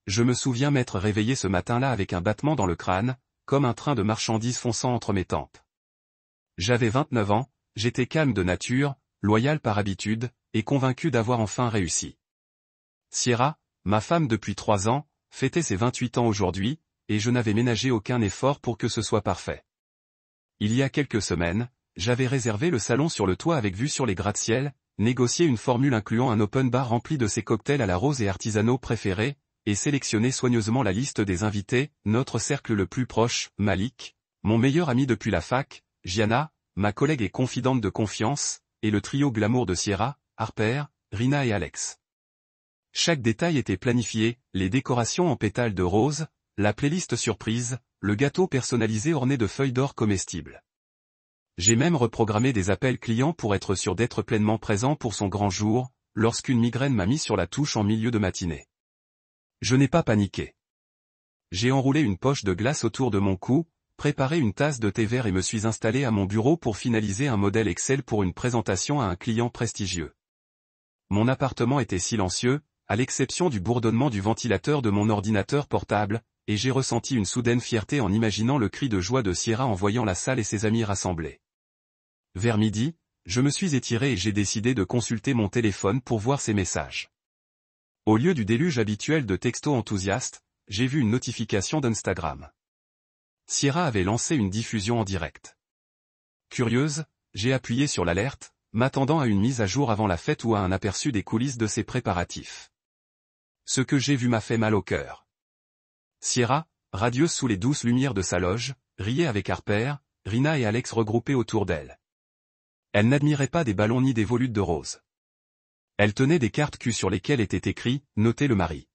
Je me souviens m'être réveillé ce matin-là avec un battement dans le crâne, comme un train de marchandises fonçant entre mes tempes. J'avais 29 ans, j'étais calme de nature, loyal par habitude, et convaincu d'avoir enfin réussi. Sierra, ma femme depuis 3 ans, fêtait ses 28 ans aujourd'hui, et je n'avais ménagé aucun effort pour que ce soit parfait. Il y a quelques semaines, j'avais réservé le salon sur le toit avec vue sur les gratte-ciel, négocié une formule incluant un open bar rempli de ses cocktails à la rose et artisanaux préférés, et sélectionné soigneusement la liste des invités, notre cercle le plus proche, Malik, mon meilleur ami depuis la fac, Gianna, ma collègue et confidente de confiance, et le trio glamour de Sierra, Harper, Rina et Alex. Chaque détail était planifié, les décorations en pétales de rose, la playlist surprise, le gâteau personnalisé orné de feuilles d'or comestibles. J'ai même reprogrammé des appels clients pour être sûr d'être pleinement présent pour son grand jour, lorsqu'une migraine m'a mis sur la touche en milieu de matinée. Je n'ai pas paniqué. J'ai enroulé une poche de glace autour de mon cou, préparé une tasse de thé vert et me suis installé à mon bureau pour finaliser un modèle Excel pour une présentation à un client prestigieux. Mon appartement était silencieux, à l'exception du bourdonnement du ventilateur de mon ordinateur portable, et j'ai ressenti une soudaine fierté en imaginant le cri de joie de Sierra en voyant la salle et ses amis rassemblés. Vers midi, je me suis étiré et j'ai décidé de consulter mon téléphone pour voir ses messages. Au lieu du déluge habituel de textos enthousiastes, j'ai vu une notification d'Instagram. Sierra avait lancé une diffusion en direct. Curieuse, j'ai appuyé sur l'alerte, m'attendant à une mise à jour avant la fête ou à un aperçu des coulisses de ses préparatifs. Ce que j'ai vu m'a fait mal au cœur. Sierra, radieuse sous les douces lumières de sa loge, riait avec Harper, Rina et Alex regroupés autour d'elle. Elle n'admirait pas des ballons ni des volutes de rose. Elle tenait des cartes Q sur lesquelles était écrit « Notez le mari ».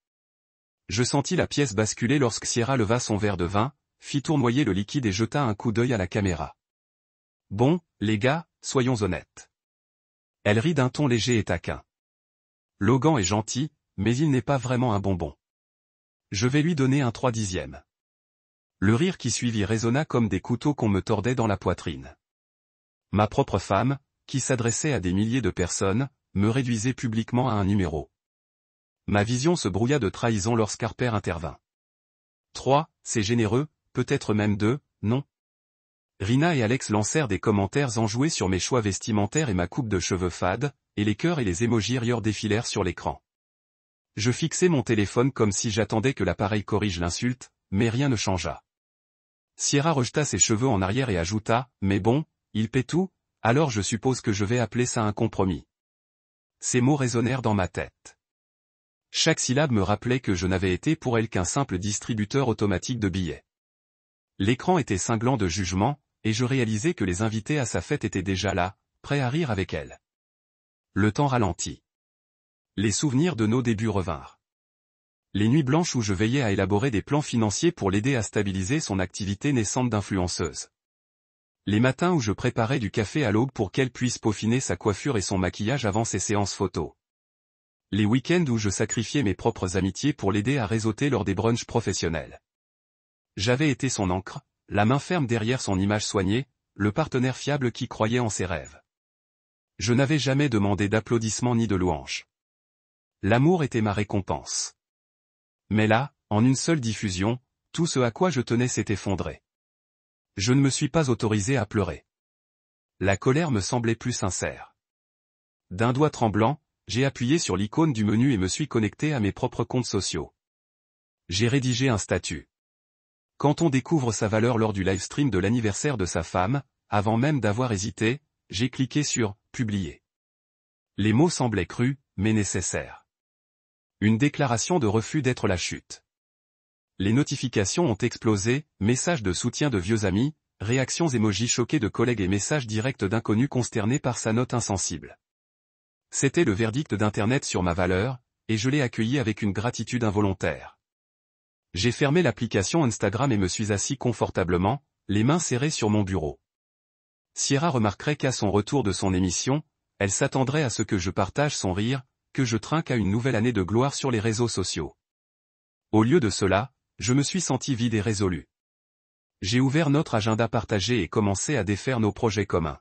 Je sentis la pièce basculer lorsque Sierra leva son verre de vin, fit tournoyer le liquide et jeta un coup d'œil à la caméra. « Bon, les gars, soyons honnêtes. » Elle rit d'un ton léger et taquin. « Logan est gentil, mais il n'est pas vraiment un bonbon. Je vais lui donner un 3/10. » Le rire qui suivit résonna comme des couteaux qu'on me tordait dans la poitrine. Ma propre femme, qui s'adressait à des milliers de personnes, me réduisait publiquement à un numéro. Ma vision se brouilla de trahison lorsqu'Harper intervint. 3, c'est généreux, peut-être même 2, non. Rina et Alex lancèrent des commentaires enjoués sur mes choix vestimentaires et ma coupe de cheveux fade, et les cœurs et les émojis rires défilèrent sur l'écran. Je fixai mon téléphone comme si j'attendais que l'appareil corrige l'insulte, mais rien ne changea. Sierra rejeta ses cheveux en arrière et ajouta, « Mais bon, il paie tout, alors je suppose que je vais appeler ça un compromis. » Ces mots résonnèrent dans ma tête. Chaque syllabe me rappelait que je n'avais été pour elle qu'un simple distributeur automatique de billets. L'écran était cinglant de jugement, et je réalisais que les invités à sa fête étaient déjà là, prêts à rire avec elle. Le temps ralentit. Les souvenirs de nos débuts revinrent. Les nuits blanches où je veillais à élaborer des plans financiers pour l'aider à stabiliser son activité naissante d'influenceuse. Les matins où je préparais du café à l'aube pour qu'elle puisse peaufiner sa coiffure et son maquillage avant ses séances photos. Les week-ends où je sacrifiais mes propres amitiés pour l'aider à réseauter lors des brunchs professionnels. J'avais été son ancre, la main ferme derrière son image soignée, le partenaire fiable qui croyait en ses rêves. Je n'avais jamais demandé d'applaudissements ni de louanges. L'amour était ma récompense. Mais là, en une seule diffusion, tout ce à quoi je tenais s'est effondré. Je ne me suis pas autorisé à pleurer. La colère me semblait plus sincère. D'un doigt tremblant, j'ai appuyé sur l'icône du menu et me suis connecté à mes propres comptes sociaux. J'ai rédigé un statut. Quand on découvre sa valeur lors du live stream de l'anniversaire de sa femme, avant même d'avoir hésité, j'ai cliqué sur « Publier ». Les mots semblaient crus, mais nécessaires. Une déclaration de refus d'être la chute. Les notifications ont explosé, messages de soutien de vieux amis, réactions émojis choqués de collègues et messages directs d'inconnus consternés par sa note insensible. C'était le verdict d'Internet sur ma valeur, et je l'ai accueilli avec une gratitude involontaire. J'ai fermé l'application Instagram et me suis assis confortablement, les mains serrées sur mon bureau. Sierra remarquerait qu'à son retour de son émission, elle s'attendrait à ce que je partage son rire, que je trinque à une nouvelle année de gloire sur les réseaux sociaux. Au lieu de cela, je me suis senti vide et résolu. J'ai ouvert notre agenda partagé et commencé à défaire nos projets communs.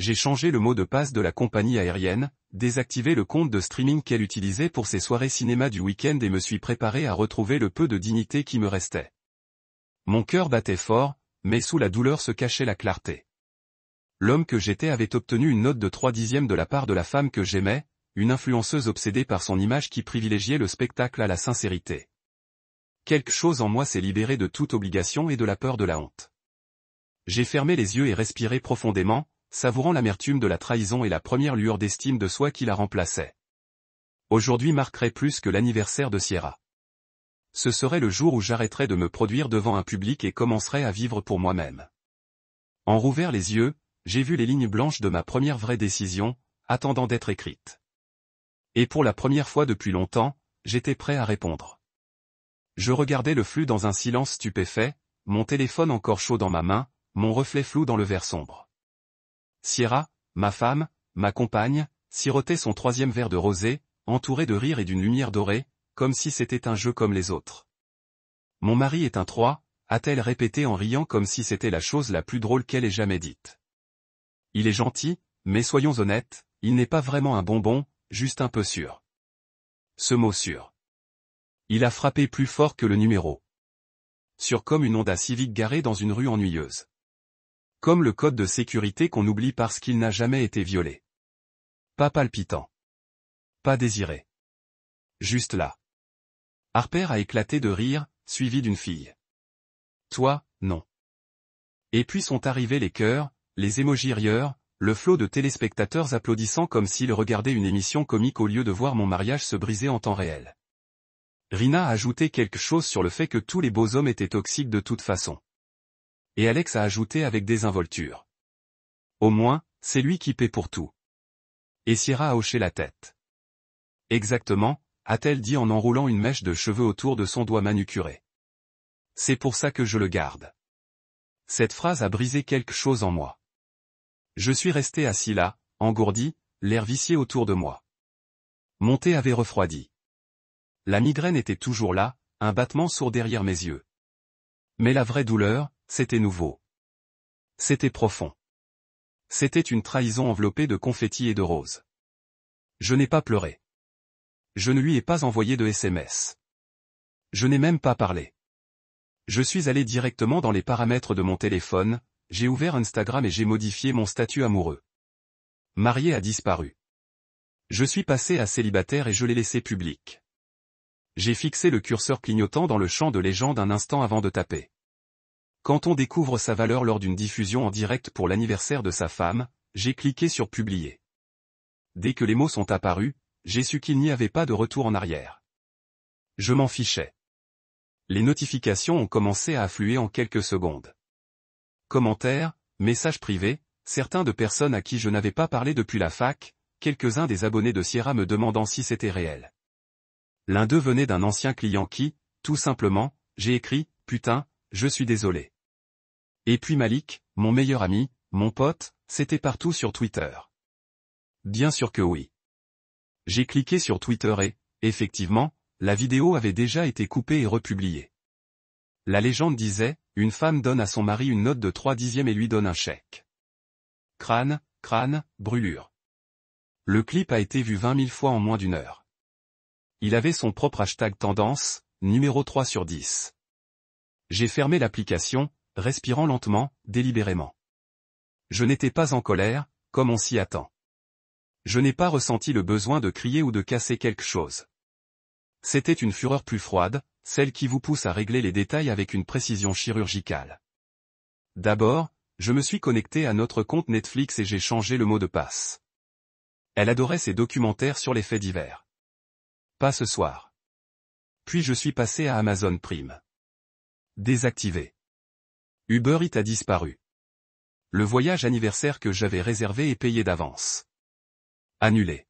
j'ai changé le mot de passe de la compagnie aérienne, désactivé le compte de streaming qu'elle utilisait pour ses soirées cinéma du week-end et me suis préparé à retrouver le peu de dignité qui me restait. Mon cœur battait fort, mais sous la douleur se cachait la clarté. L'homme que j'étais avait obtenu une note de 3/10 de la part de la femme que j'aimais, une influenceuse obsédée par son image qui privilégiait le spectacle à la sincérité. Quelque chose en moi s'est libéré de toute obligation et de la peur de la honte. J'ai fermé les yeux et respiré profondément, savourant l'amertume de la trahison et la première lueur d'estime de soi qui la remplaçait. Aujourd'hui marquerait plus que l'anniversaire de Sierra. Ce serait le jour où j'arrêterais de me produire devant un public et commencerais à vivre pour moi-même. En rouvert les yeux, j'ai vu les lignes blanches de ma première vraie décision, attendant d'être écrite. Et pour la première fois depuis longtemps, j'étais prêt à répondre. Je regardais le flux dans un silence stupéfait, mon téléphone encore chaud dans ma main, mon reflet flou dans le verre sombre. Sierra, ma femme, ma compagne, sirotait son 3e verre de rosé, entouré de rire et d'une lumière dorée, comme si c'était un jeu comme les autres. Mon mari est un 3, a-t-elle répété en riant comme si c'était la chose la plus drôle qu'elle ait jamais dite. Il est gentil, mais soyons honnêtes, il n'est pas vraiment un bonbon, juste un peu sûr. Ce mot sûr. Il a frappé plus fort que le numéro. Sûr comme une Honda Civic garée dans une rue ennuyeuse. Comme le code de sécurité qu'on oublie parce qu'il n'a jamais été violé. Pas palpitant. Pas désiré. Juste là. Harper a éclaté de rire, suivi d'une fille. Toi, non. Et puis sont arrivés les cœurs, les émojis rieurs, le flot de téléspectateurs applaudissant comme s'ils regardaient une émission comique au lieu de voir mon mariage se briser en temps réel. Rina a ajouté quelque chose sur le fait que tous les beaux hommes étaient toxiques de toute façon. Et Alex a ajouté avec désinvolture. Au moins, c'est lui qui paie pour tout. Et Sierra a hoché la tête. Exactement, a-t-elle dit en enroulant une mèche de cheveux autour de son doigt manucuré. C'est pour ça que je le garde. Cette phrase a brisé quelque chose en moi. Je suis resté assis là, engourdi, l'air vicié autour de moi. Mon thé avait refroidi. La migraine était toujours là, un battement sourd derrière mes yeux. Mais la vraie douleur, c'était nouveau. C'était profond. C'était une trahison enveloppée de confettis et de roses. Je n'ai pas pleuré. Je ne lui ai pas envoyé de SMS. Je n'ai même pas parlé. Je suis allé directement dans les paramètres de mon téléphone, j'ai ouvert Instagram et j'ai modifié mon statut amoureux. Marié a disparu. Je suis passé à célibataire et je l'ai laissé public. J'ai fixé le curseur clignotant dans le champ de légende un instant avant de taper. Quand on découvre sa valeur lors d'une diffusion en direct pour l'anniversaire de sa femme, j'ai cliqué sur publier. Dès que les mots sont apparus, j'ai su qu'il n'y avait pas de retour en arrière. Je m'en fichais. Les notifications ont commencé à affluer en quelques secondes. Commentaires, messages privés, certains de personnes à qui je n'avais pas parlé depuis la fac, quelques-uns des abonnés de Sierra me demandant si c'était réel. L'un d'eux venait d'un ancien client qui, tout simplement, j'ai écrit, putain, je suis désolé. Et puis Malik, mon meilleur ami, mon pote, c'était partout sur Twitter. Bien sûr que oui. J'ai cliqué sur Twitter et, effectivement, la vidéo avait déjà été coupée et republiée. La légende disait, une femme donne à son mari une note de 3/10 et lui donne un chèque. Crâne, brûlure. Le clip a été vu 20 000 fois en moins d'une heure. Il avait son propre hashtag tendance, numéro 3 sur 10. J'ai fermé l'application, respirant lentement, délibérément. Je n'étais pas en colère, comme on s'y attend. Je n'ai pas ressenti le besoin de crier ou de casser quelque chose. C'était une fureur plus froide, celle qui vous pousse à régler les détails avec une précision chirurgicale. D'abord, je me suis connecté à notre compte Netflix et j'ai changé le mot de passe. Elle adorait ses documentaires sur les faits divers. Pas ce soir. Puis je suis passé à Amazon Prime. Désactivé. Uber Eats a disparu. Le voyage anniversaire que j'avais réservé et payé d'avance. Annulé.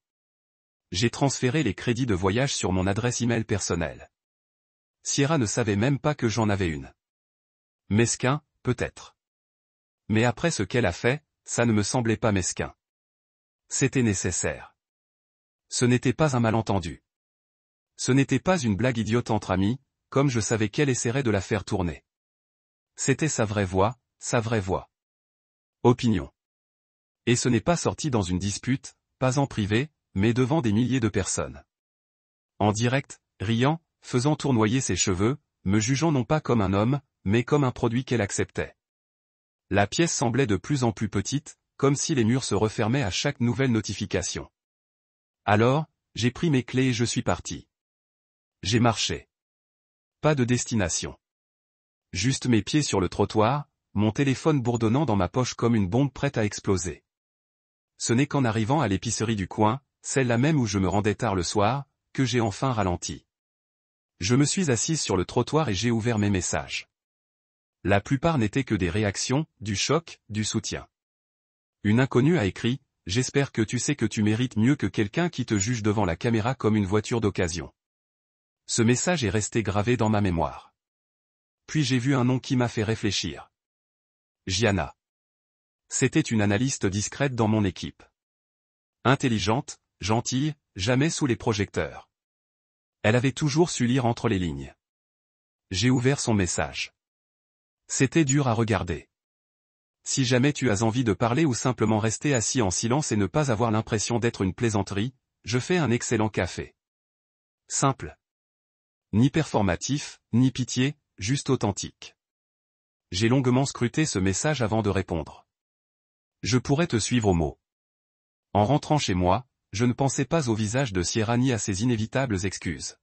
J'ai transféré les crédits de voyage sur mon adresse email personnelle. Sierra ne savait même pas que j'en avais une. Mesquin, peut-être. Mais après ce qu'elle a fait, ça ne me semblait pas mesquin. C'était nécessaire. Ce n'était pas un malentendu. Ce n'était pas une blague idiote entre amis, comme je savais qu'elle essaierait de la faire tourner. C'était sa vraie voix, sa vraie voix. Opinion. Et ce n'est pas sorti dans une dispute, pas en privé, mais devant des milliers de personnes. En direct, riant, faisant tournoyer ses cheveux, me jugeant non pas comme un homme, mais comme un produit qu'elle acceptait. La pièce semblait de plus en plus petite, comme si les murs se refermaient à chaque nouvelle notification. Alors, j'ai pris mes clés et je suis parti. J'ai marché. Pas de destination. Juste mes pieds sur le trottoir, mon téléphone bourdonnant dans ma poche comme une bombe prête à exploser. Ce n'est qu'en arrivant à l'épicerie du coin, celle-là même où je me rendais tard le soir, que j'ai enfin ralenti. Je me suis assise sur le trottoir et j'ai ouvert mes messages. La plupart n'étaient que des réactions, du choc, du soutien. Une inconnue a écrit « J'espère que tu sais que tu mérites mieux que quelqu'un qui te juge devant la caméra comme une voiture d'occasion. » Ce message est resté gravé dans ma mémoire. Puis j'ai vu un nom qui m'a fait réfléchir. Gianna. C'était une analyste discrète dans mon équipe. Intelligente, gentille, jamais sous les projecteurs. Elle avait toujours su lire entre les lignes. J'ai ouvert son message. C'était dur à regarder. Si jamais tu as envie de parler ou simplement rester assis en silence et ne pas avoir l'impression d'être une plaisanterie, je fais un excellent café. Simple. Ni performatif, ni pitié, juste authentique. J'ai longuement scruté ce message avant de répondre. Je pourrais te suivre au mot. En rentrant chez moi, je ne pensais pas au visage de Sierra ni à ses inévitables excuses.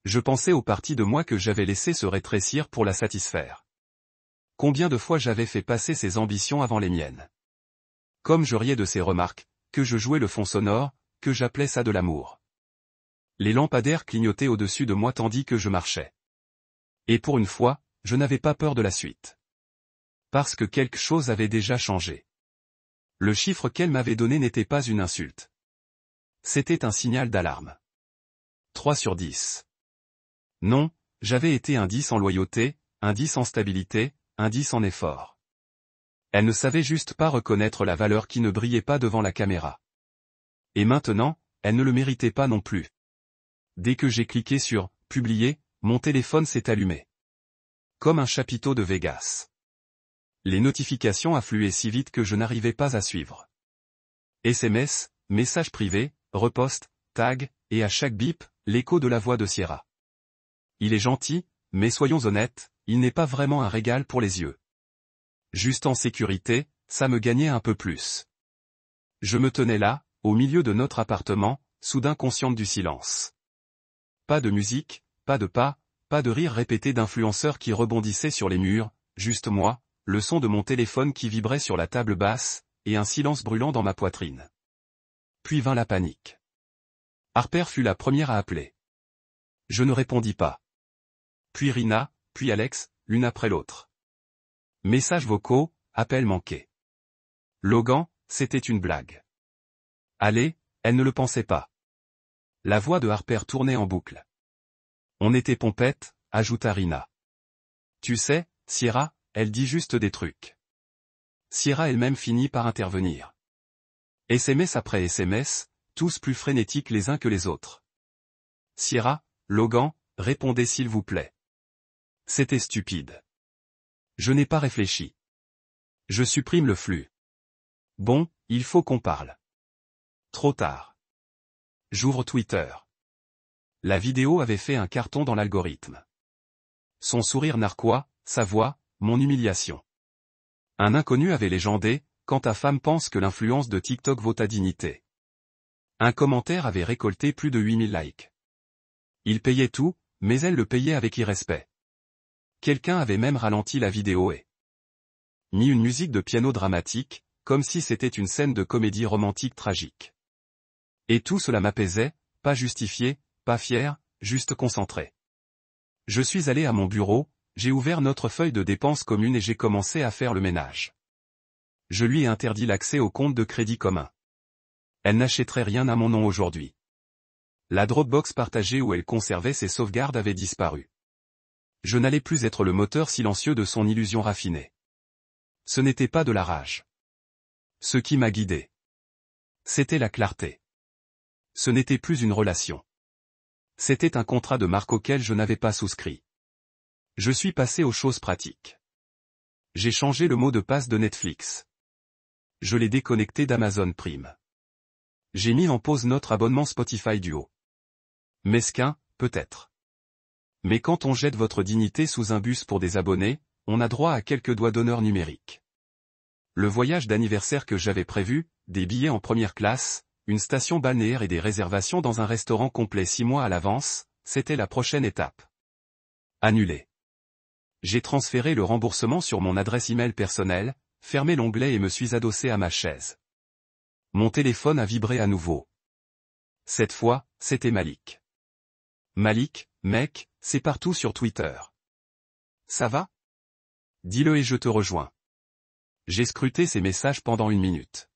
Je pensais aux parties de moi que j'avais laissé se rétrécir pour la satisfaire. Combien de fois j'avais fait passer ses ambitions avant les miennes. Comme je riais de ses remarques, que je jouais le fond sonore, que j'appelais ça de l'amour. Les lampadaires clignotaient au-dessus de moi tandis que je marchais. Et pour une fois, je n'avais pas peur de la suite. Parce que quelque chose avait déjà changé. Le chiffre qu'elle m'avait donné n'était pas une insulte. C'était un signal d'alarme. 3 sur 10. Non, j'avais été un 10 en loyauté, un 10 en stabilité, un 10 en effort. Elle ne savait juste pas reconnaître la valeur qui ne brillait pas devant la caméra. Et maintenant, elle ne le méritait pas non plus. Dès que j'ai cliqué sur « Publier », mon téléphone s'est allumé. Comme un chapiteau de Vegas. Les notifications affluaient si vite que je n'arrivais pas à suivre. SMS, messages privés, repost, tag, et à chaque bip, l'écho de la voix de Sierra. Il est gentil, mais soyons honnêtes, il n'est pas vraiment un régal pour les yeux. Juste en sécurité, ça me gagnait un peu plus. Je me tenais là, au milieu de notre appartement, soudain consciente du silence. Pas de musique, pas de pas, pas de rire répété d'influenceurs qui rebondissaient sur les murs, juste moi, le son de mon téléphone qui vibrait sur la table basse, et un silence brûlant dans ma poitrine. Puis vint la panique. Harper fut la première à appeler. Je ne répondis pas. Puis Rina, puis Alex, l'une après l'autre. Messages vocaux, appels manqués. Logan, c'était une blague. Allez, elle ne le pensait pas. La voix de Harper tournait en boucle. On était pompettes, ajouta Rina. Tu sais, Sierra, elle dit juste des trucs. Sierra elle-même finit par intervenir. SMS après SMS, tous plus frénétiques les uns que les autres. Sierra, Logan, répondez s'il vous plaît. C'était stupide. Je n'ai pas réfléchi. Je supprime le flux. Bon, il faut qu'on parle. Trop tard. J'ouvre Twitter. La vidéo avait fait un carton dans l'algorithme. Son sourire narquois, sa voix, mon humiliation. Un inconnu avait légendé, quand ta femme pense que l'influence de TikTok vaut ta dignité. Un commentaire avait récolté plus de 8000 likes. Il payait tout, mais elle le payait avec irrespect. Quelqu'un avait même ralenti la vidéo et mis une musique de piano dramatique, comme si c'était une scène de comédie romantique tragique. Et tout cela m'apaisait, pas justifié, pas fier, juste concentré. Je suis allé à mon bureau, j'ai ouvert notre feuille de dépenses commune et j'ai commencé à faire le ménage. Je lui ai interdit l'accès au compte de crédit commun. Elle n'achèterait rien à mon nom aujourd'hui. La Dropbox partagée où elle conservait ses sauvegardes avait disparu. Je n'allais plus être le moteur silencieux de son illusion raffinée. Ce n'était pas de la rage. Ce qui m'a guidé. C'était la clarté. Ce n'était plus une relation. C'était un contrat de marque auquel je n'avais pas souscrit. Je suis passé aux choses pratiques. J'ai changé le mot de passe de Netflix. Je l'ai déconnecté d'Amazon Prime. J'ai mis en pause notre abonnement Spotify Duo. Mesquin, peut-être. Mais quand on jette votre dignité sous un bus pour des abonnés, on a droit à quelques doigts d'honneur numériques. Le voyage d'anniversaire que j'avais prévu, des billets en première classe, une station balnéaire et des réservations dans un restaurant complet 6 mois à l'avance, c'était la prochaine étape. Annulé. J'ai transféré le remboursement sur mon adresse email personnelle, fermé l'onglet et me suis adossé à ma chaise. Mon téléphone a vibré à nouveau. Cette fois, c'était Malik. Malik, mec, c'est partout sur Twitter. Ça va? Dis-le et je te rejoins. J'ai scruté ses messages pendant 1 minute.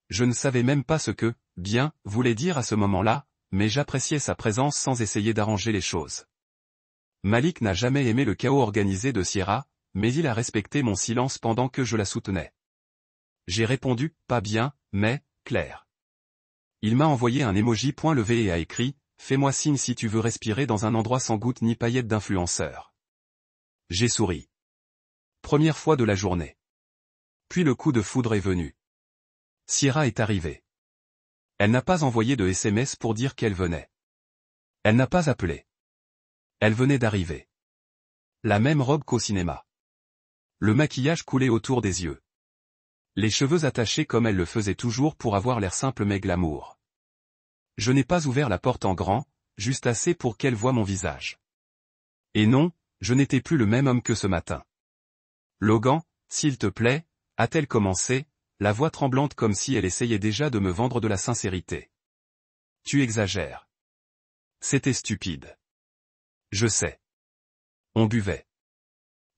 Je ne savais même pas ce que, bien, voulait dire à ce moment-là, mais j'appréciais sa présence sans essayer d'arranger les choses. Malik n'a jamais aimé le chaos organisé de Sierra, mais il a respecté mon silence pendant que je la soutenais. J'ai répondu, pas bien, mais, clair. Il m'a envoyé un emoji point levé et a écrit, fais-moi signe si tu veux respirer dans un endroit sans goutte ni paillettes d'influenceur. J'ai souri. Première fois de la journée. Puis le coup de foudre est venu. Sierra est arrivée. Elle n'a pas envoyé de SMS pour dire qu'elle venait. Elle n'a pas appelé. Elle venait d'arriver. La même robe qu'au cinéma. Le maquillage coulait autour des yeux. Les cheveux attachés comme elle le faisait toujours pour avoir l'air simple mais glamour. Je n'ai pas ouvert la porte en grand, juste assez pour qu'elle voie mon visage. Et non, je n'étais plus le même homme que ce matin. Logan, s'il te plaît, a-t-elle commencé, la voix tremblante comme si elle essayait déjà de me vendre de la sincérité. Tu exagères. C'était stupide. Je sais. On buvait.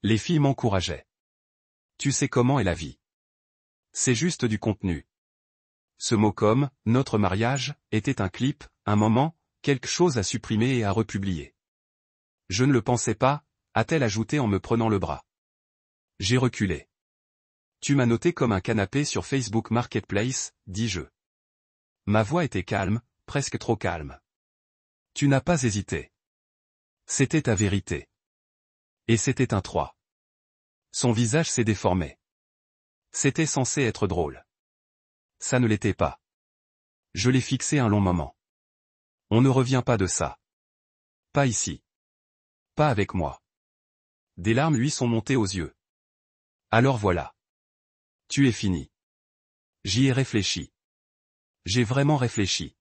Les filles m'encourageaient. Tu sais comment est la vie. C'est juste du contenu. Ce mot comme, notre mariage, était un clip, un moment, quelque chose à supprimer et à republier. Je ne le pensais pas, a-t-elle ajouté en me prenant le bras. J'ai reculé. Tu m'as noté comme un canapé sur Facebook Marketplace, dis-je. Ma voix était calme, presque trop calme. Tu n'as pas hésité. C'était ta vérité. Et c'était un 3. Son visage s'est déformé. C'était censé être drôle. Ça ne l'était pas. Je l'ai fixé un long moment. On ne revient pas de ça. Pas ici. Pas avec moi. Des larmes lui sont montées aux yeux. Alors voilà. Tu es fini. J'y ai réfléchi. J'ai vraiment réfléchi.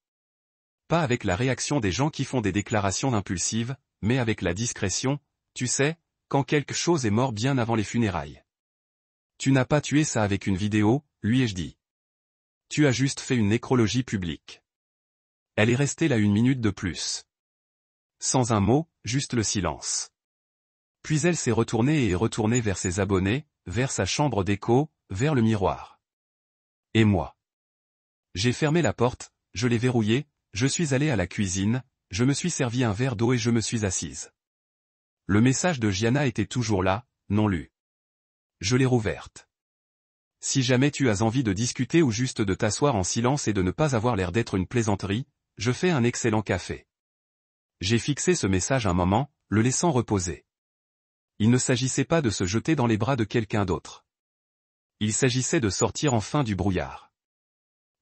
Pas avec la réaction des gens qui font des déclarations impulsives, mais avec la discrétion, tu sais, quand quelque chose est mort bien avant les funérailles. Tu n'as pas tué ça avec une vidéo, lui ai-je dit. Tu as juste fait une nécrologie publique. Elle est restée là 1 minute de plus. Sans un mot, juste le silence. Puis elle s'est retournée et est retournée vers ses abonnés, vers sa chambre d'écho, vers le miroir. Et moi. J'ai fermé la porte, je l'ai verrouillée, je suis allé à la cuisine, je me suis servi un verre d'eau et je me suis assise. Le message de Gianna était toujours là, non lu. Je l'ai rouverte. Si jamais tu as envie de discuter ou juste de t'asseoir en silence et de ne pas avoir l'air d'être une plaisanterie, je fais un excellent café. J'ai fixé ce message un moment, le laissant reposer. Il ne s'agissait pas de se jeter dans les bras de quelqu'un d'autre. Il s'agissait de sortir enfin du brouillard.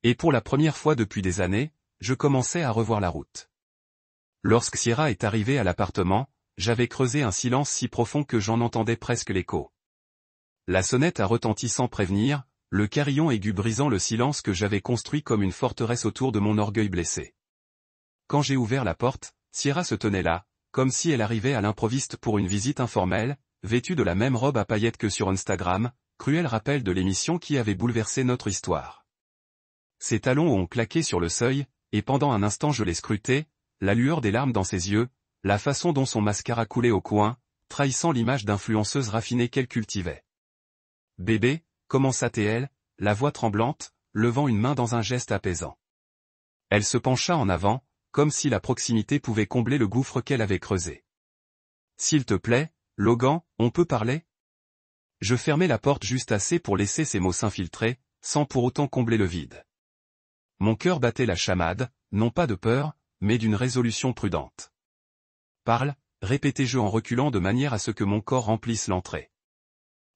Et pour la première fois depuis des années, je commençais à revoir la route. Lorsque Sierra est arrivée à l'appartement, j'avais creusé un silence si profond que j'en entendais presque l'écho. La sonnette a retenti sans prévenir, le carillon aigu brisant le silence que j'avais construit comme une forteresse autour de mon orgueil blessé. Quand j'ai ouvert la porte, Sierra se tenait là, comme si elle arrivait à l'improviste pour une visite informelle, vêtue de la même robe à paillettes que sur Instagram, cruel rappel de l'émission qui avait bouleversé notre histoire. Ses talons ont claqué sur le seuil, et pendant un instant je l'ai scruté, la lueur des larmes dans ses yeux, la façon dont son mascara coulait au coin, trahissant l'image d'influenceuse raffinée qu'elle cultivait. « Bébé, commença-t-elle, la voix tremblante, levant une main dans un geste apaisant. Elle se pencha en avant, comme si la proximité pouvait combler le gouffre qu'elle avait creusé. « S'il te plaît, Logan, on peut parler ?» Je fermai la porte juste assez pour laisser ces mots s'infiltrer, sans pour autant combler le vide. Mon cœur battait la chamade, non pas de peur, mais d'une résolution prudente. « Parle, répétai-je en reculant de manière à ce que mon corps remplisse l'entrée.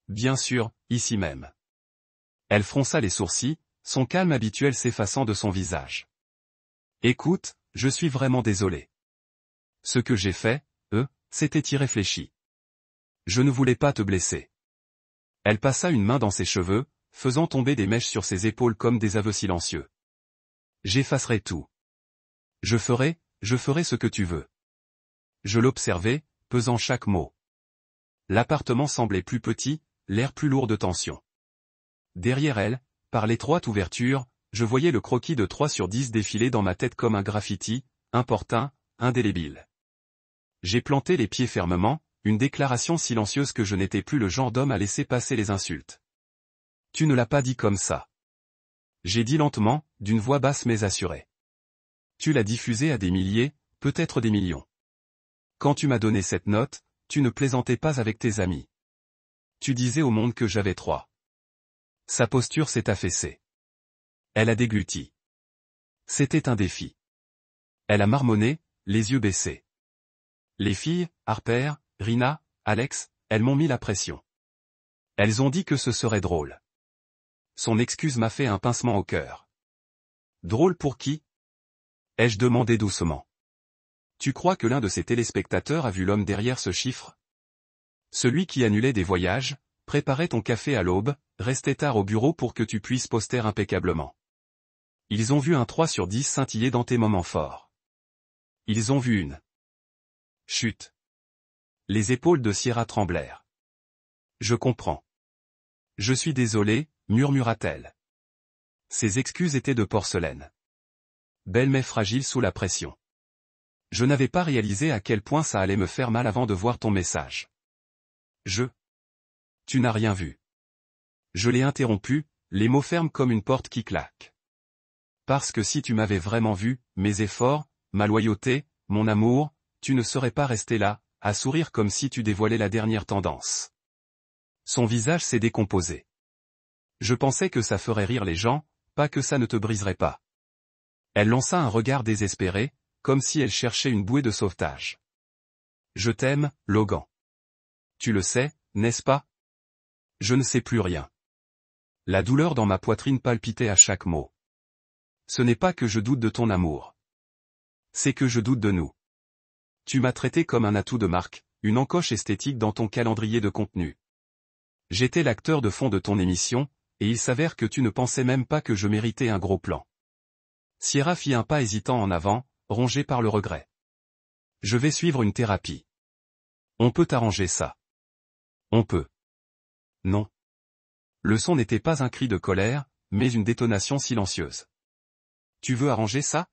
Bien sûr, ici même. Elle fronça les sourcils, son calme habituel s'effaçant de son visage. Écoute, je suis vraiment désolé. Ce que j'ai fait, c'était irréfléchi. Je ne voulais pas te blesser. Elle passa une main dans ses cheveux, faisant tomber des mèches sur ses épaules comme des aveux silencieux. J'effacerai tout. Je ferai ce que tu veux. Je l'observai, pesant chaque mot. L'appartement semblait plus petit, l'air plus lourd de tension. Derrière elle, par l'étroite ouverture, je voyais le croquis de 3/10 défiler dans ma tête comme un graffiti, importun, indélébile. J'ai planté les pieds fermement, une déclaration silencieuse que je n'étais plus le genre d'homme à laisser passer les insultes. Tu ne l'as pas dit comme ça. J'ai dit lentement, d'une voix basse mais assurée. Tu l'as diffusé à des milliers, peut-être des millions. Quand tu m'as donné cette note, tu ne plaisantais pas avec tes amis. Tu disais au monde que j'avais 3. Sa posture s'est affaissée. Elle a dégluti. C'était un défi. Elle a marmonné, les yeux baissés. Les filles, Harper, Rina, Alex, elles m'ont mis la pression. Elles ont dit que ce serait drôle. Son excuse m'a fait un pincement au cœur. Drôle pour qui? Ai-je demandé doucement. Tu crois que l'un de ces téléspectateurs a vu l'homme derrière ce chiffre? Celui qui annulait des voyages, préparait ton café à l'aube, restait tard au bureau pour que tu puisses poster impeccablement. Ils ont vu un 3/10 scintiller dans tes moments forts. Ils ont vu une chute. Les épaules de Sierra tremblèrent. Je comprends. Je suis désolé, murmura-t-elle. Ses excuses étaient de porcelaine. Belle mais fragile sous la pression. Je n'avais pas réalisé à quel point ça allait me faire mal avant de voir ton message. Tu n'as rien vu. Je l'ai interrompu, les mots fermes comme une porte qui claque. Parce que si tu m'avais vraiment vu, mes efforts, ma loyauté, mon amour, tu ne serais pas resté là, à sourire comme si tu dévoilais la dernière tendance. Son visage s'est décomposé. Je pensais que ça ferait rire les gens, pas que ça ne te briserait pas. Elle lança un regard désespéré, comme si elle cherchait une bouée de sauvetage. Je t'aime, Logan. Tu le sais, n'est-ce pas? Je ne sais plus rien. La douleur dans ma poitrine palpitait à chaque mot. Ce n'est pas que je doute de ton amour. C'est que je doute de nous. Tu m'as traité comme un atout de marque, une encoche esthétique dans ton calendrier de contenu. J'étais l'acteur de fond de ton émission, et il s'avère que tu ne pensais même pas que je méritais un gros plan. Sierra fit un pas hésitant en avant, rongé par le regret. Je vais suivre une thérapie. On peut arranger ça. On peut. Non. Le son n'était pas un cri de colère, mais une détonation silencieuse. Tu veux arranger ça?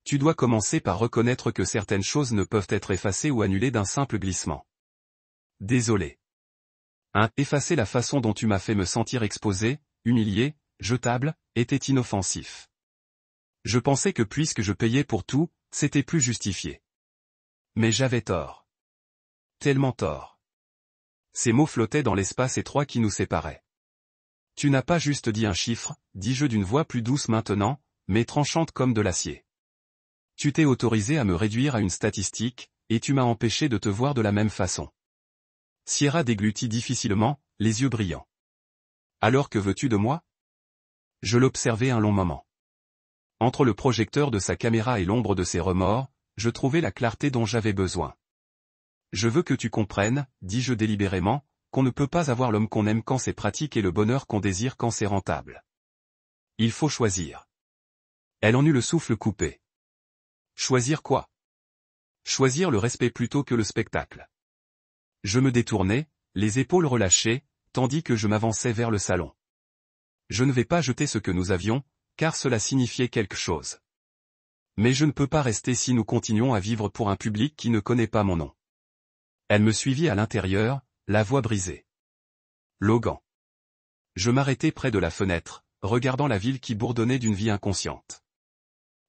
Tu dois commencer par reconnaître que certaines choses ne peuvent être effacées ou annulées d'un simple glissement. Désolé. Effacer la façon dont tu m'as fait me sentir exposé, humilié, jetable, était inoffensif. Je pensais que puisque je payais pour tout, c'était plus justifié. Mais j'avais tort. Tellement tort. Ces mots flottaient dans l'espace étroit qui nous séparait. Tu n'as pas juste dit un chiffre, dis-je d'une voix plus douce maintenant, mais tranchante comme de l'acier. Tu t'es autorisé à me réduire à une statistique, et tu m'as empêché de te voir de la même façon. Sierra déglutit difficilement, les yeux brillants. Alors que veux-tu de moi? Je l'observai un long moment. Entre le projecteur de sa caméra et l'ombre de ses remords, je trouvais la clarté dont j'avais besoin. Je veux que tu comprennes, dis-je délibérément, qu'on ne peut pas avoir l'homme qu'on aime quand c'est pratique et le bonheur qu'on désire quand c'est rentable. Il faut choisir. Elle en eut le souffle coupé. Choisir quoi? Choisir le respect plutôt que le spectacle. Je me détournai, les épaules relâchées, tandis que je m'avançais vers le salon. Je ne vais pas jeter ce que nous avions, car cela signifiait quelque chose. Mais je ne peux pas rester si nous continuons à vivre pour un public qui ne connaît pas mon nom. Elle me suivit à l'intérieur, la voix brisée. Logan. Je m'arrêtai près de la fenêtre, regardant la ville qui bourdonnait d'une vie inconsciente.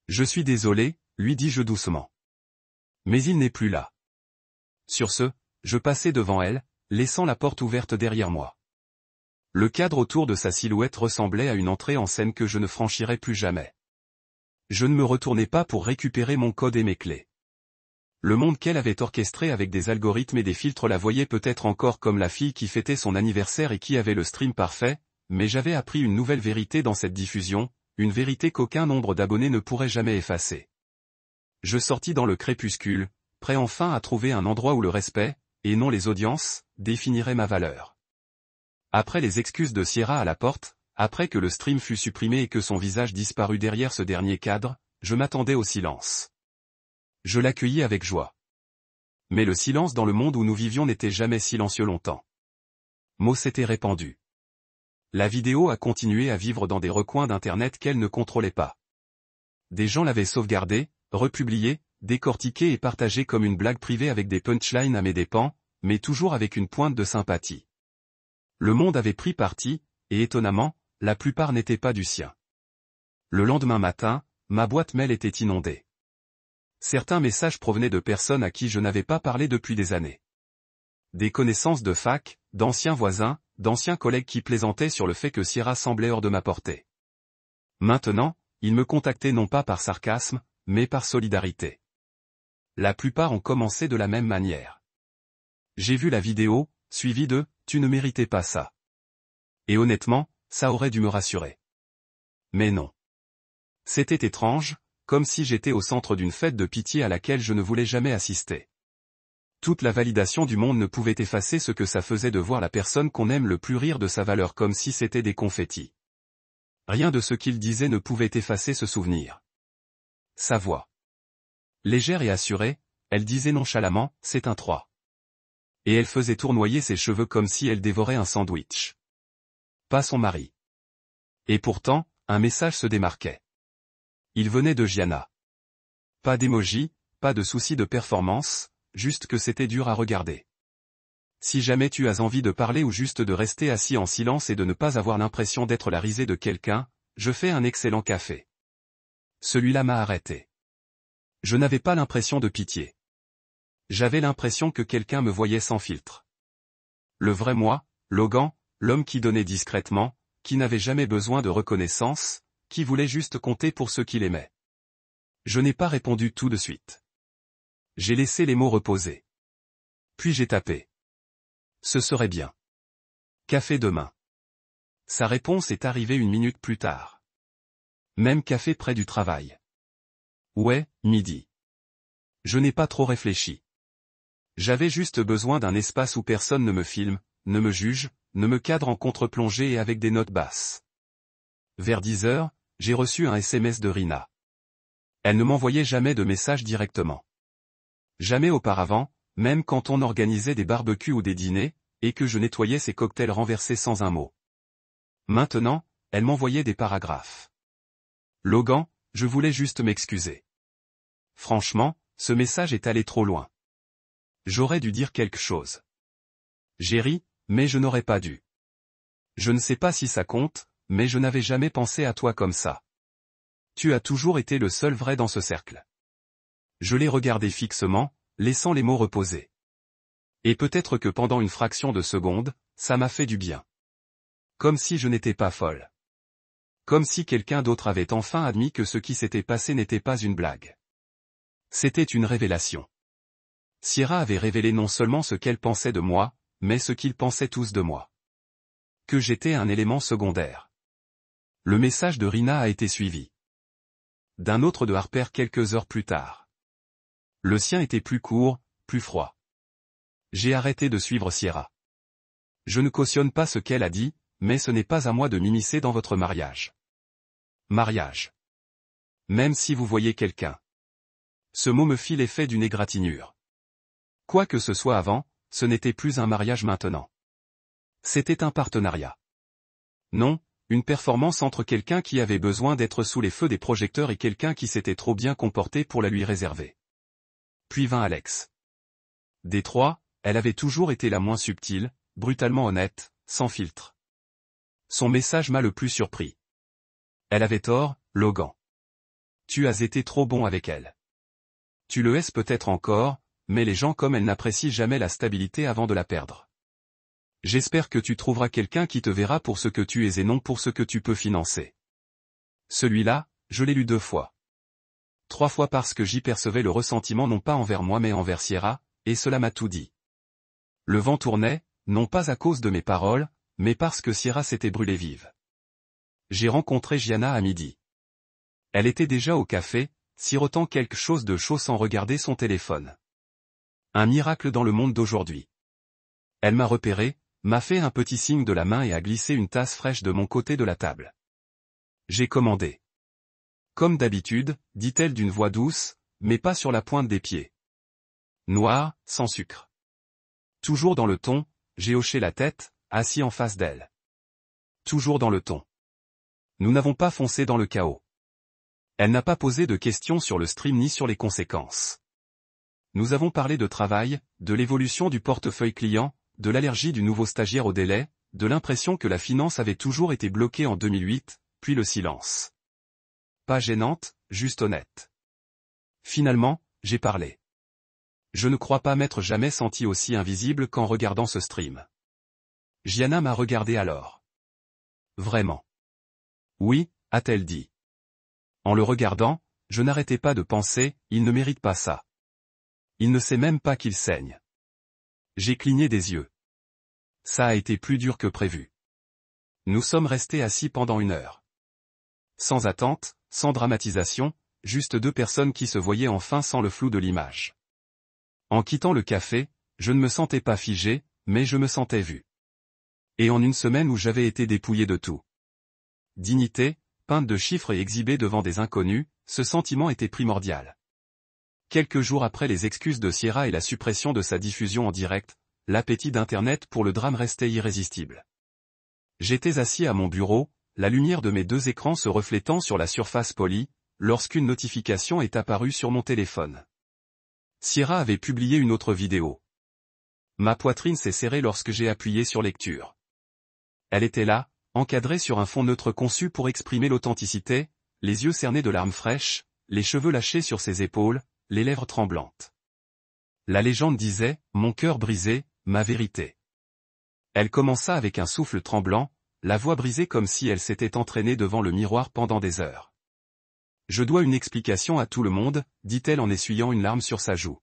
Je suis désolé, lui dis-je doucement. Mais il n'est plus là. Sur ce, je passai devant elle, laissant la porte ouverte derrière moi. Le cadre autour de sa silhouette ressemblait à une entrée en scène que je ne franchirais plus jamais. Je ne me retournai pas pour récupérer mon code et mes clés. Le monde qu'elle avait orchestré avec des algorithmes et des filtres la voyait peut-être encore comme la fille qui fêtait son anniversaire et qui avait le stream parfait, mais j'avais appris une nouvelle vérité dans cette diffusion, une vérité qu'aucun nombre d'abonnés ne pourrait jamais effacer. Je sortis dans le crépuscule, prêt enfin à trouver un endroit où le respect, et non les audiences, définirait ma valeur. Après les excuses de Sierra à la porte, après que le stream fut supprimé et que son visage disparut derrière ce dernier cadre, je m'attendais au silence. Je l'accueillis avec joie. Mais le silence dans le monde où nous vivions n'était jamais silencieux longtemps. Mots s'était répandu. La vidéo a continué à vivre dans des recoins d'internet qu'elle ne contrôlait pas. Des gens l'avaient sauvegardée, republiée, décortiquée et partagée comme une blague privée avec des punchlines à mes dépens, mais toujours avec une pointe de sympathie. Le monde avait pris parti, et étonnamment, la plupart n'étaient pas du sien. Le lendemain matin, ma boîte mail était inondée. Certains messages provenaient de personnes à qui je n'avais pas parlé depuis des années. Des connaissances de fac, d'anciens voisins, d'anciens collègues qui plaisantaient sur le fait que Sierra semblait hors de ma portée. Maintenant, ils me contactaient non pas par sarcasme, mais par solidarité. La plupart ont commencé de la même manière. J'ai vu la vidéo, suivie de « Tu ne méritais pas ça ». Et honnêtement, ça aurait dû me rassurer. Mais non. C'était étrange, comme si j'étais au centre d'une fête de pitié à laquelle je ne voulais jamais assister. Toute la validation du monde ne pouvait effacer ce que ça faisait de voir la personne qu'on aime le plus rire de sa valeur comme si c'était des confettis. Rien de ce qu'il disait ne pouvait effacer ce souvenir. Sa voix. Légère et assurée, elle disait nonchalamment, c'est un 3. Et elle faisait tournoyer ses cheveux comme si elle dévorait un sandwich. Pas son mari. Et pourtant, un message se démarquait. Il venait de Gianna. Pas d'émoji, pas de souci de performance, juste que c'était dur à regarder. Si jamais tu as envie de parler ou juste de rester assis en silence et de ne pas avoir l'impression d'être la risée de quelqu'un, je fais un excellent café. Celui-là m'a arrêté. Je n'avais pas l'impression de pitié. J'avais l'impression que quelqu'un me voyait sans filtre. Le vrai moi, Logan, l'homme qui donnait discrètement, qui n'avait jamais besoin de reconnaissance, qui voulait juste compter pour ceux qu'il aimait. Je n'ai pas répondu tout de suite. J'ai laissé les mots reposer. Puis j'ai tapé. Ce serait bien. Café demain. Sa réponse est arrivée 1 minute plus tard. Même café près du travail. Ouais, midi. Je n'ai pas trop réfléchi. J'avais juste besoin d'un espace où personne ne me filme, ne me juge, ne me cadre en contre-plongée et avec des notes basses. Vers 10 heures, j'ai reçu un SMS de Rina. Elle ne m'envoyait jamais de message directement. Jamais auparavant, même quand on organisait des barbecues ou des dîners, et que je nettoyais ses cocktails renversés sans un mot. Maintenant, elle m'envoyait des paragraphes. Logan, je voulais juste m'excuser. Franchement, ce message est allé trop loin. J'aurais dû dire quelque chose. J'ai ri, mais je n'aurais pas dû. Je ne sais pas si ça compte, mais je n'avais jamais pensé à toi comme ça. Tu as toujours été le seul vrai dans ce cercle. Je l'ai regardé fixement, laissant les mots reposer. Et peut-être que pendant une fraction de seconde, ça m'a fait du bien. Comme si je n'étais pas folle. Comme si quelqu'un d'autre avait enfin admis que ce qui s'était passé n'était pas une blague. C'était une révélation. Sierra avait révélé non seulement ce qu'elle pensait de moi, mais ce qu'ils pensaient tous de moi. Que j'étais un élément secondaire. Le message de Rina a été suivi d'un autre de Harper quelques heures plus tard. Le sien était plus court, plus froid. J'ai arrêté de suivre Sierra. Je ne cautionne pas ce qu'elle a dit, mais ce n'est pas à moi de m'immiscer dans votre mariage. Mariage. Même si vous voyez quelqu'un. Ce mot me fit l'effet d'une égratignure. Quoi que ce soit avant, ce n'était plus un mariage maintenant. C'était un partenariat. Non, une performance entre quelqu'un qui avait besoin d'être sous les feux des projecteurs et quelqu'un qui s'était trop bien comporté pour la lui réserver. Puis vint Alex. Des trois, elle avait toujours été la moins subtile, brutalement honnête, sans filtre. Son message m'a le plus surpris. Elle avait tort, Logan. Tu as été trop bon avec elle. Tu le es peut-être encore, mais les gens comme elle n'apprécient jamais la stabilité avant de la perdre. J'espère que tu trouveras quelqu'un qui te verra pour ce que tu es et non pour ce que tu peux financer. Celui-là, je l'ai lu 2 fois. 3 fois parce que j'y percevais le ressentiment non pas envers moi mais envers Sierra, et cela m'a tout dit. Le vent tournait, non pas à cause de mes paroles, mais parce que Sierra s'était brûlée vive. J'ai rencontré Gianna à midi. Elle était déjà au café, sirotant quelque chose de chaud sans regarder son téléphone. Un miracle dans le monde d'aujourd'hui. Elle m'a repéré, m'a fait un petit signe de la main et a glissé une tasse fraîche de mon côté de la table. J'ai commandé. Comme d'habitude, dit-elle d'une voix douce, mais pas sur la pointe des pieds. Noir, sans sucre. Toujours dans le ton, j'ai hoché la tête, assis en face d'elle. Toujours dans le ton. Nous n'avons pas foncé dans le chaos. Elle n'a pas posé de questions sur le stream ni sur les conséquences. Nous avons parlé de travail, de l'évolution du portefeuille client, de l'allergie du nouveau stagiaire au délai, de l'impression que la finance avait toujours été bloquée en 2008, puis le silence. Pas gênante, juste honnête. Finalement, j'ai parlé. Je ne crois pas m'être jamais senti aussi invisible qu'en regardant ce stream. Gianna m'a regardé alors. Vraiment. Oui, a-t-elle dit. En le regardant, je n'arrêtais pas de penser, il ne mérite pas ça. Il ne sait même pas qu'il saigne. J'ai cligné des yeux. Ça a été plus dur que prévu. Nous sommes restés assis pendant 1 heure. Sans attente, sans dramatisation, juste 2 personnes qui se voyaient enfin sans le flou de l'image. En quittant le café, je ne me sentais pas figé, mais je me sentais vu. Et en une semaine où j'avais été dépouillé de tout. Dignité, peinte de chiffres et exhibée devant des inconnus, ce sentiment était primordial. Quelques jours après les excuses de Sierra et la suppression de sa diffusion en direct, l'appétit d'Internet pour le drame restait irrésistible. J'étais assis à mon bureau, la lumière de mes 2 écrans se reflétant sur la surface polie, lorsqu'une notification est apparue sur mon téléphone. Sierra avait publié une autre vidéo. Ma poitrine s'est serrée lorsque j'ai appuyé sur lecture. Elle était là, encadrée sur un fond neutre conçu pour exprimer l'authenticité, les yeux cernés de larmes fraîches, les cheveux lâchés sur ses épaules, les lèvres tremblantes. La légende disait, mon cœur brisé, ma vérité. Elle commença avec un souffle tremblant, la voix brisée comme si elle s'était entraînée devant le miroir pendant des heures. Je dois une explication à tout le monde, dit-elle en essuyant une larme sur sa joue.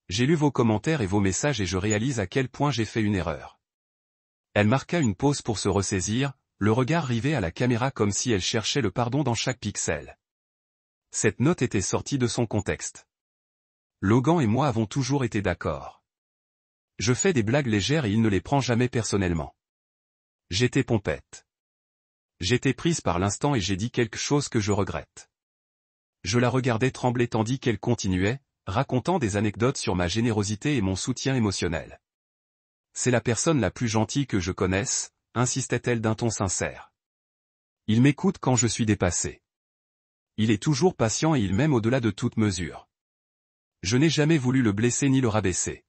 J'ai lu vos commentaires et vos messages et je réalise à quel point j'ai fait une erreur. Elle marqua une pause pour se ressaisir, le regard rivé à la caméra comme si elle cherchait le pardon dans chaque pixel. Cette note était sortie de son contexte. Logan et moi avons toujours été d'accord. Je fais des blagues légères et il ne les prend jamais personnellement. J'étais pompette. J'étais prise par l'instant et j'ai dit quelque chose que je regrette. Je la regardais trembler tandis qu'elle continuait, racontant des anecdotes sur ma générosité et mon soutien émotionnel. C'est la personne la plus gentille que je connaisse, insistait-elle d'un ton sincère. Il m'écoute quand je suis dépassé. Il est toujours patient et il m'aime au-delà de toute mesure. Je n'ai jamais voulu le blesser ni le rabaisser.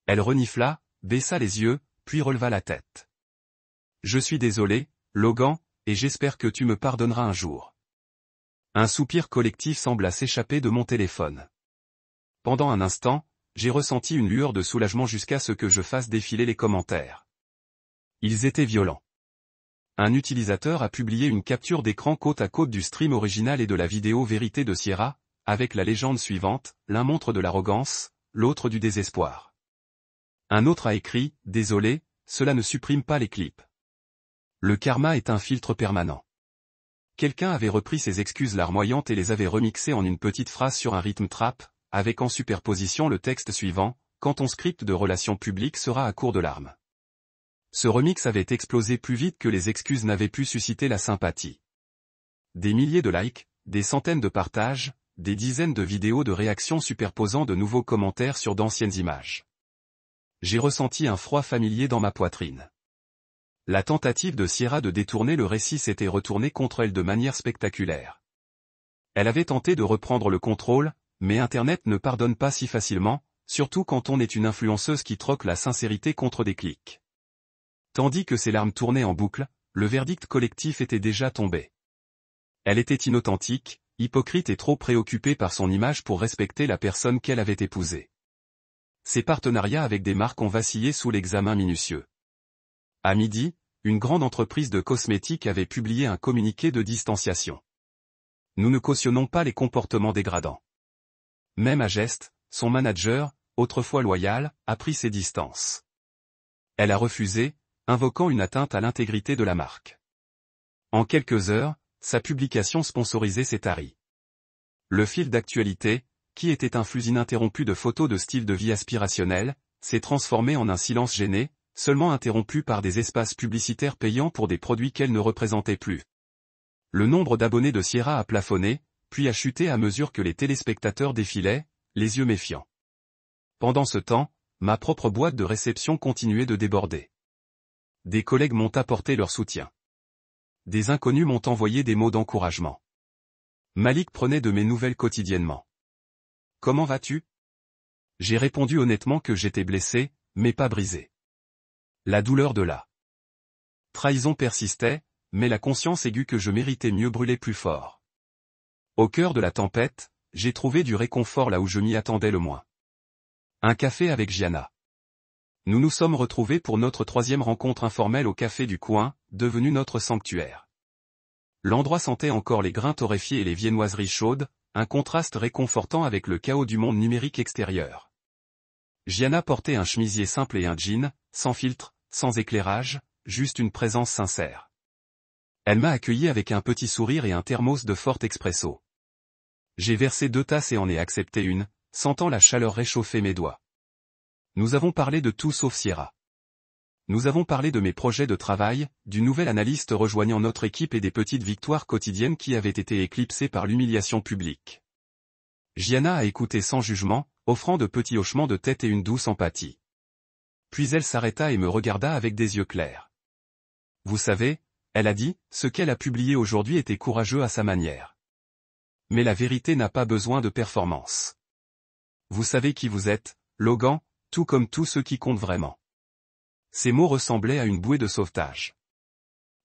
Elle renifla, baissa les yeux, puis releva la tête. Je suis désolé, Logan, et j'espère que tu me pardonneras un jour. Un soupir collectif sembla s'échapper de mon téléphone. Pendant un instant, j'ai ressenti une lueur de soulagement jusqu'à ce que je fasse défiler les commentaires. Ils étaient violents. Un utilisateur a publié une capture d'écran côte à côte du stream original et de la vidéo vérité de Sierra, avec la légende suivante, l'un montre de l'arrogance, l'autre du désespoir. Un autre a écrit, « Désolé, cela ne supprime pas les clips. Le karma est un filtre permanent. » Quelqu'un avait repris ses excuses larmoyantes et les avait remixées en une petite phrase sur un rythme trap, avec en superposition le texte suivant, « Quand ton script de relations publiques sera à court de larmes. » Ce remix avait explosé plus vite que les excuses n'avaient pu susciter la sympathie. Des milliers de likes, des centaines de partages, des dizaines de vidéos de réactions superposant de nouveaux commentaires sur d'anciennes images. J'ai ressenti un froid familier dans ma poitrine. La tentative de Sierra de détourner le récit s'était retournée contre elle de manière spectaculaire. Elle avait tenté de reprendre le contrôle, mais Internet ne pardonne pas si facilement, surtout quand on est une influenceuse qui troque la sincérité contre des clics. Tandis que ses larmes tournaient en boucle, le verdict collectif était déjà tombé. Elle était inauthentique, hypocrite et trop préoccupée par son image pour respecter la personne qu'elle avait épousée. Ses partenariats avec des marques ont vacillé sous l'examen minutieux. À midi, une grande entreprise de cosmétiques avait publié un communiqué de distanciation. Nous ne cautionnons pas les comportements dégradants. Même à geste, son manager, autrefois loyal, a pris ses distances. Elle a refusé, invoquant une atteinte à l'intégrité de la marque. En quelques heures, sa publication sponsorisée s'est tarie. Le fil d'actualité, qui était un flux ininterrompu de photos de style de vie aspirationnel, s'est transformé en un silence gêné, seulement interrompu par des espaces publicitaires payants pour des produits qu'elle ne représentait plus. Le nombre d'abonnés de Sierra a plafonné, puis a chuté à mesure que les téléspectateurs défilaient, les yeux méfiants. Pendant ce temps, ma propre boîte de réception continuait de déborder. Des collègues m'ont apporté leur soutien. Des inconnus m'ont envoyé des mots d'encouragement. Malik prenait de mes nouvelles quotidiennement. « Comment vas-tu » J'ai répondu honnêtement que j'étais blessé, mais pas brisé. La douleur de la trahison persistait, mais la conscience aiguë que je méritais mieux brûlait plus fort. Au cœur de la tempête, j'ai trouvé du réconfort là où je m'y attendais le moins. Un café avec Gianna. Nous nous sommes retrouvés pour notre 3e rencontre informelle au café du coin, devenu notre sanctuaire. L'endroit sentait encore les grains torréfiés et les viennoiseries chaudes, un contraste réconfortant avec le chaos du monde numérique extérieur. Gianna portait un chemisier simple et un jean, sans filtre, sans éclairage, juste une présence sincère. Elle m'a accueilli avec un petit sourire et un thermos de Forte Expresso. J'ai versé 2 tasses et en ai accepté une, sentant la chaleur réchauffer mes doigts. Nous avons parlé de tout sauf Sierra. Nous avons parlé de mes projets de travail, du nouvel analyste rejoignant notre équipe et des petites victoires quotidiennes qui avaient été éclipsées par l'humiliation publique. Gianna a écouté sans jugement, offrant de petits hochements de tête et une douce empathie. Puis elle s'arrêta et me regarda avec des yeux clairs. Vous savez, elle a dit, ce qu'elle a publié aujourd'hui était courageux à sa manière. Mais la vérité n'a pas besoin de performance. Vous savez qui vous êtes, Logan, tout comme tous ceux qui comptent vraiment. Ces mots ressemblaient à une bouée de sauvetage.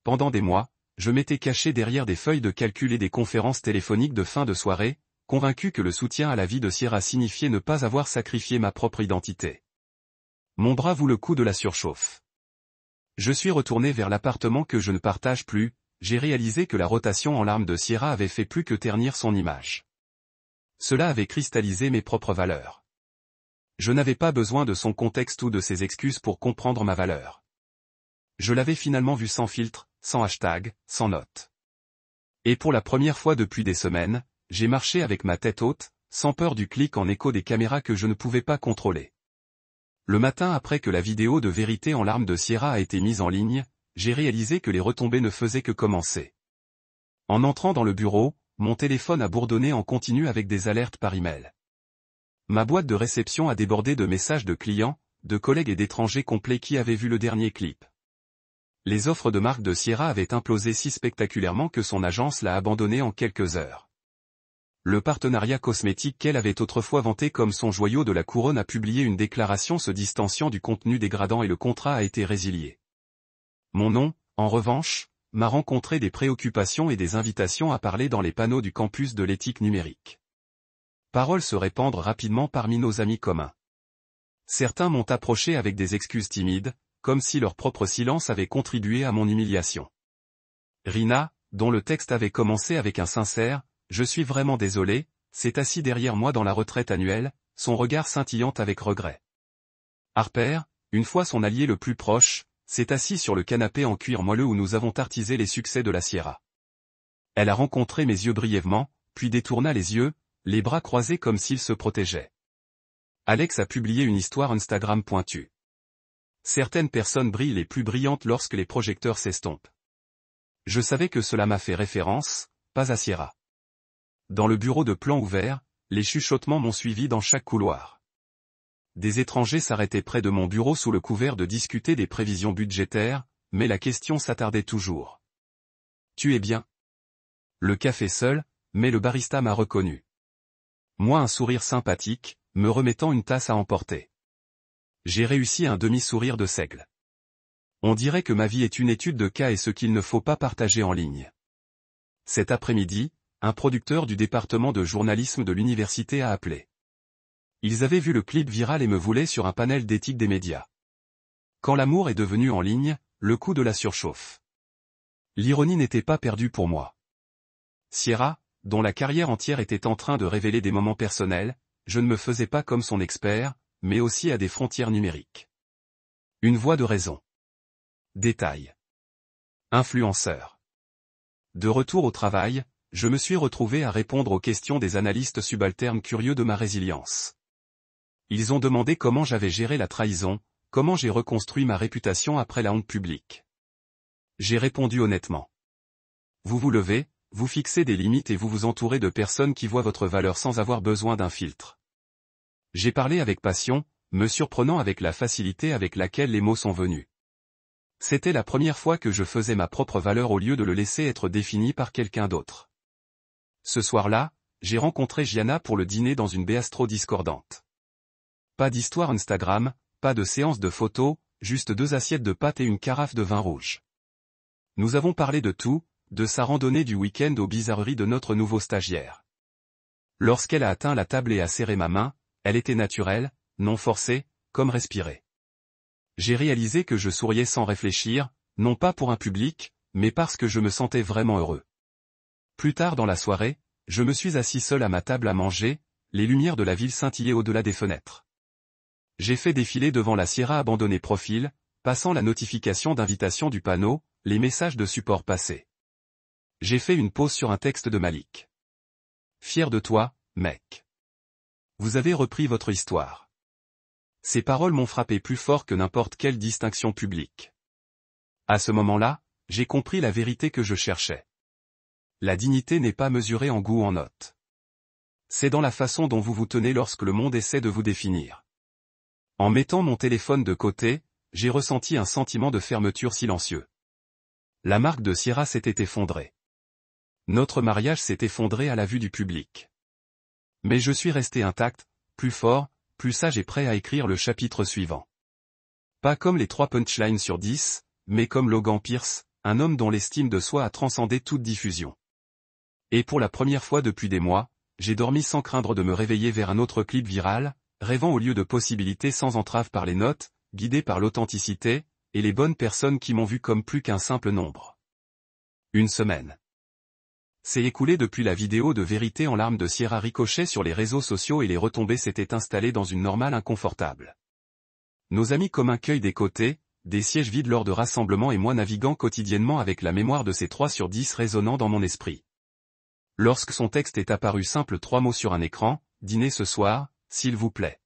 Pendant des mois, je m'étais caché derrière des feuilles de calcul et des conférences téléphoniques de fin de soirée, convaincu que le soutien à la vie de Sierra signifiait ne pas avoir sacrifié ma propre identité. Mon bras vaut le coup de la surchauffe. Je suis retourné vers l'appartement que je ne partage plus, j'ai réalisé que la rotation en larmes de Sierra avait fait plus que ternir son image. Cela avait cristallisé mes propres valeurs. Je n'avais pas besoin de son contexte ou de ses excuses pour comprendre ma valeur. Je l'avais finalement vue sans filtre, sans hashtag, sans note. Et pour la première fois depuis des semaines, j'ai marché avec ma tête haute, sans peur du clic en écho des caméras que je ne pouvais pas contrôler. Le matin après que la vidéo de vérité en larmes de Sierra a été mise en ligne, j'ai réalisé que les retombées ne faisaient que commencer. En entrant dans le bureau, mon téléphone a bourdonné en continu avec des alertes par email. Ma boîte de réception a débordé de messages de clients, de collègues et d'étrangers complets qui avaient vu le dernier clip. Les offres de marque de Sierra avaient implosé si spectaculairement que son agence l'a abandonné en quelques heures. Le partenariat cosmétique qu'elle avait autrefois vanté comme son joyau de la couronne a publié une déclaration se distanciant du contenu dégradant et le contrat a été résilié. Mon nom, en revanche, m'a rencontré des préoccupations et des invitations à parler dans les panneaux du campus de l'éthique numérique. Paroles se répandent rapidement parmi nos amis communs. Certains m'ont approché avec des excuses timides, comme si leur propre silence avait contribué à mon humiliation. Rina, dont le texte avait commencé avec un sincère « Je suis vraiment désolé », s'est assis derrière moi dans la retraite annuelle, son regard scintillant avec regret. Harper, une fois son allié le plus proche, s'est assis sur le canapé en cuir moelleux où nous avons tartisé les succès de la Sierra. Elle a rencontré mes yeux brièvement, puis détourna les yeux, les bras croisés comme s'ils se protégeaient. Alex a publié une histoire Instagram pointue. Certaines personnes brillent les plus brillantes lorsque les projecteurs s'estompent. Je savais que cela m'a fait référence, pas à Sierra. Dans le bureau de plan ouvert, les chuchotements m'ont suivi dans chaque couloir. Des étrangers s'arrêtaient près de mon bureau sous le couvert de discuter des prévisions budgétaires, mais la question s'attardait toujours. Tu es bien? Le café seul, mais le barista m'a reconnu. Moi un sourire sympathique, me remettant une tasse à emporter. J'ai réussi un demi-sourire de seigle. On dirait que ma vie est une étude de cas et ce qu'il ne faut pas partager en ligne. Cet après-midi, un producteur du département de journalisme de l'université a appelé. Ils avaient vu le clip viral et me voulaient sur un panel d'éthique des médias. Quand l'amour est devenu en ligne, le coup de la surchauffe. L'ironie n'était pas perdue pour moi. Sierra, dont la carrière entière était en train de révéler des moments personnels, je ne me faisais pas comme son expert, mais aussi à des frontières numériques. Une voix de raison. Détail. Influenceur. De retour au travail, je me suis retrouvé à répondre aux questions des analystes subalternes curieux de ma résilience. Ils ont demandé comment j'avais géré la trahison, comment j'ai reconstruit ma réputation après la honte publique. J'ai répondu honnêtement. Vous vous levez, vous fixez des limites et vous vous entourez de personnes qui voient votre valeur sans avoir besoin d'un filtre. J'ai parlé avec passion, me surprenant avec la facilité avec laquelle les mots sont venus. C'était la première fois que je faisais ma propre valeur au lieu de le laisser être défini par quelqu'un d'autre. Ce soir-là, j'ai rencontré Gianna pour le dîner dans une bistro discordante. Pas d'histoire Instagram, pas de séance de photos, juste 2 assiettes de pâtes et une carafe de vin rouge. Nous avons parlé de tout, de sa randonnée du week-end aux bizarreries de notre nouveau stagiaire. Lorsqu'elle a atteint la table et a serré ma main, elle était naturelle, non forcée, comme respirer. J'ai réalisé que je souriais sans réfléchir, non pas pour un public, mais parce que je me sentais vraiment heureux. Plus tard dans la soirée, je me suis assis seul à ma table à manger, les lumières de la ville scintillaient au-delà des fenêtres. J'ai fait défiler devant la Sierra abandonnée profil, passant la notification d'invitation du panneau, les messages de support passés. J'ai fait une pause sur un texte de Malik. Fier de toi, mec. Vous avez repris votre histoire. Ces paroles m'ont frappé plus fort que n'importe quelle distinction publique. À ce moment-là, j'ai compris la vérité que je cherchais. La dignité n'est pas mesurée en goût ou en notes. C'est dans la façon dont vous vous tenez lorsque le monde essaie de vous définir. En mettant mon téléphone de côté, j'ai ressenti un sentiment de fermeture silencieux. La marque de Sierra s'était effondrée. Notre mariage s'est effondré à la vue du public. Mais je suis resté intact, plus fort, plus sage et prêt à écrire le chapitre suivant. Pas comme les 3 punchlines sur 10, mais comme Logan Pierce, un homme dont l'estime de soi a transcendé toute diffusion. Et pour la première fois depuis des mois, j'ai dormi sans craindre de me réveiller vers un autre clip viral, rêvant au lieu de possibilités sans entrave par les notes, guidé par l'authenticité, et les bonnes personnes qui m'ont vu comme plus qu'un simple nombre. Une semaine s'est écoulée depuis la vidéo de vérité en larmes de Sierra ricochet sur les réseaux sociaux et les retombées s'étaient installées dans une normale inconfortable. Nos amis communs cueillent des côtés, des sièges vides lors de rassemblements et moi naviguant quotidiennement avec la mémoire de ces 3 sur 10 résonnant dans mon esprit. Lorsque son texte est apparu simple 3 mots sur un écran, dîner ce soir, s'il vous plaît.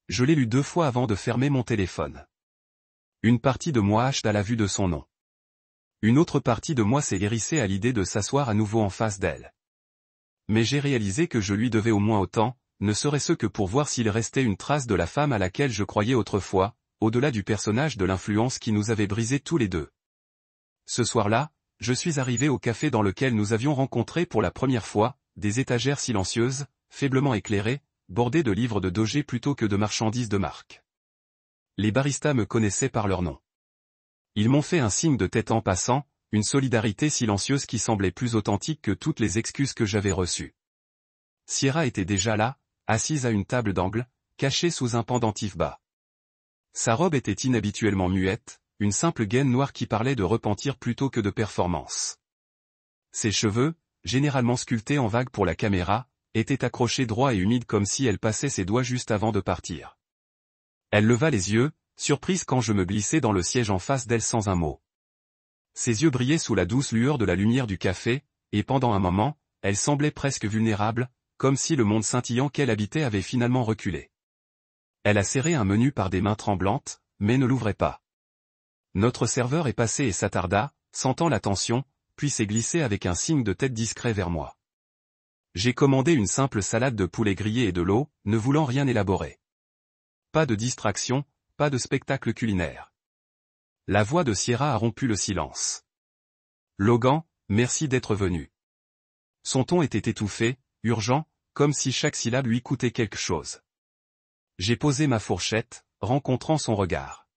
Je l'ai lu 2 fois avant de fermer mon téléphone. Une partie de moi hache à la vue de son nom. Une autre partie de moi s'est hérissée à l'idée de s'asseoir à nouveau en face d'elle. Mais j'ai réalisé que je lui devais au moins autant, ne serait-ce que pour voir s'il restait une trace de la femme à laquelle je croyais autrefois, au-delà du personnage de l'influence qui nous avait brisés tous les deux. Ce soir-là, je suis arrivé au café dans lequel nous avions rencontré pour la première fois, des étagères silencieuses, faiblement éclairées, bordées de livres de doger plutôt que de marchandises de marque. Les baristas me connaissaient par leur nom. Ils m'ont fait un signe de tête en passant, une solidarité silencieuse qui semblait plus authentique que toutes les excuses que j'avais reçues. Sierra était déjà là, assise à une table d'angle, cachée sous un pendentif bas. Sa robe était inhabituellement muette, une simple gaine noire qui parlait de repentir plutôt que de performance. Ses cheveux, généralement sculptés en vagues pour la caméra, étaient accrochés droits et humides comme si elle passait ses doigts juste avant de partir. Elle leva les yeux, surprise quand je me glissais dans le siège en face d'elle sans un mot. Ses yeux brillaient sous la douce lueur de la lumière du café, et pendant un moment, elle semblait presque vulnérable, comme si le monde scintillant qu'elle habitait avait finalement reculé. Elle a serré un menu par des mains tremblantes, mais ne l'ouvrait pas. Notre serveur est passé et s'attarda, sentant la tension, puis s'est glissé avec un signe de tête discret vers moi. J'ai commandé une simple salade de poulet grillé et de l'eau, ne voulant rien élaborer. Pas de distraction, pas de spectacle culinaire. La voix de Sierra a rompu le silence. Logan, merci d'être venu. Son ton était étouffé, urgent, comme si chaque syllabe lui coûtait quelque chose. J'ai posé ma fourchette, rencontrant son regard.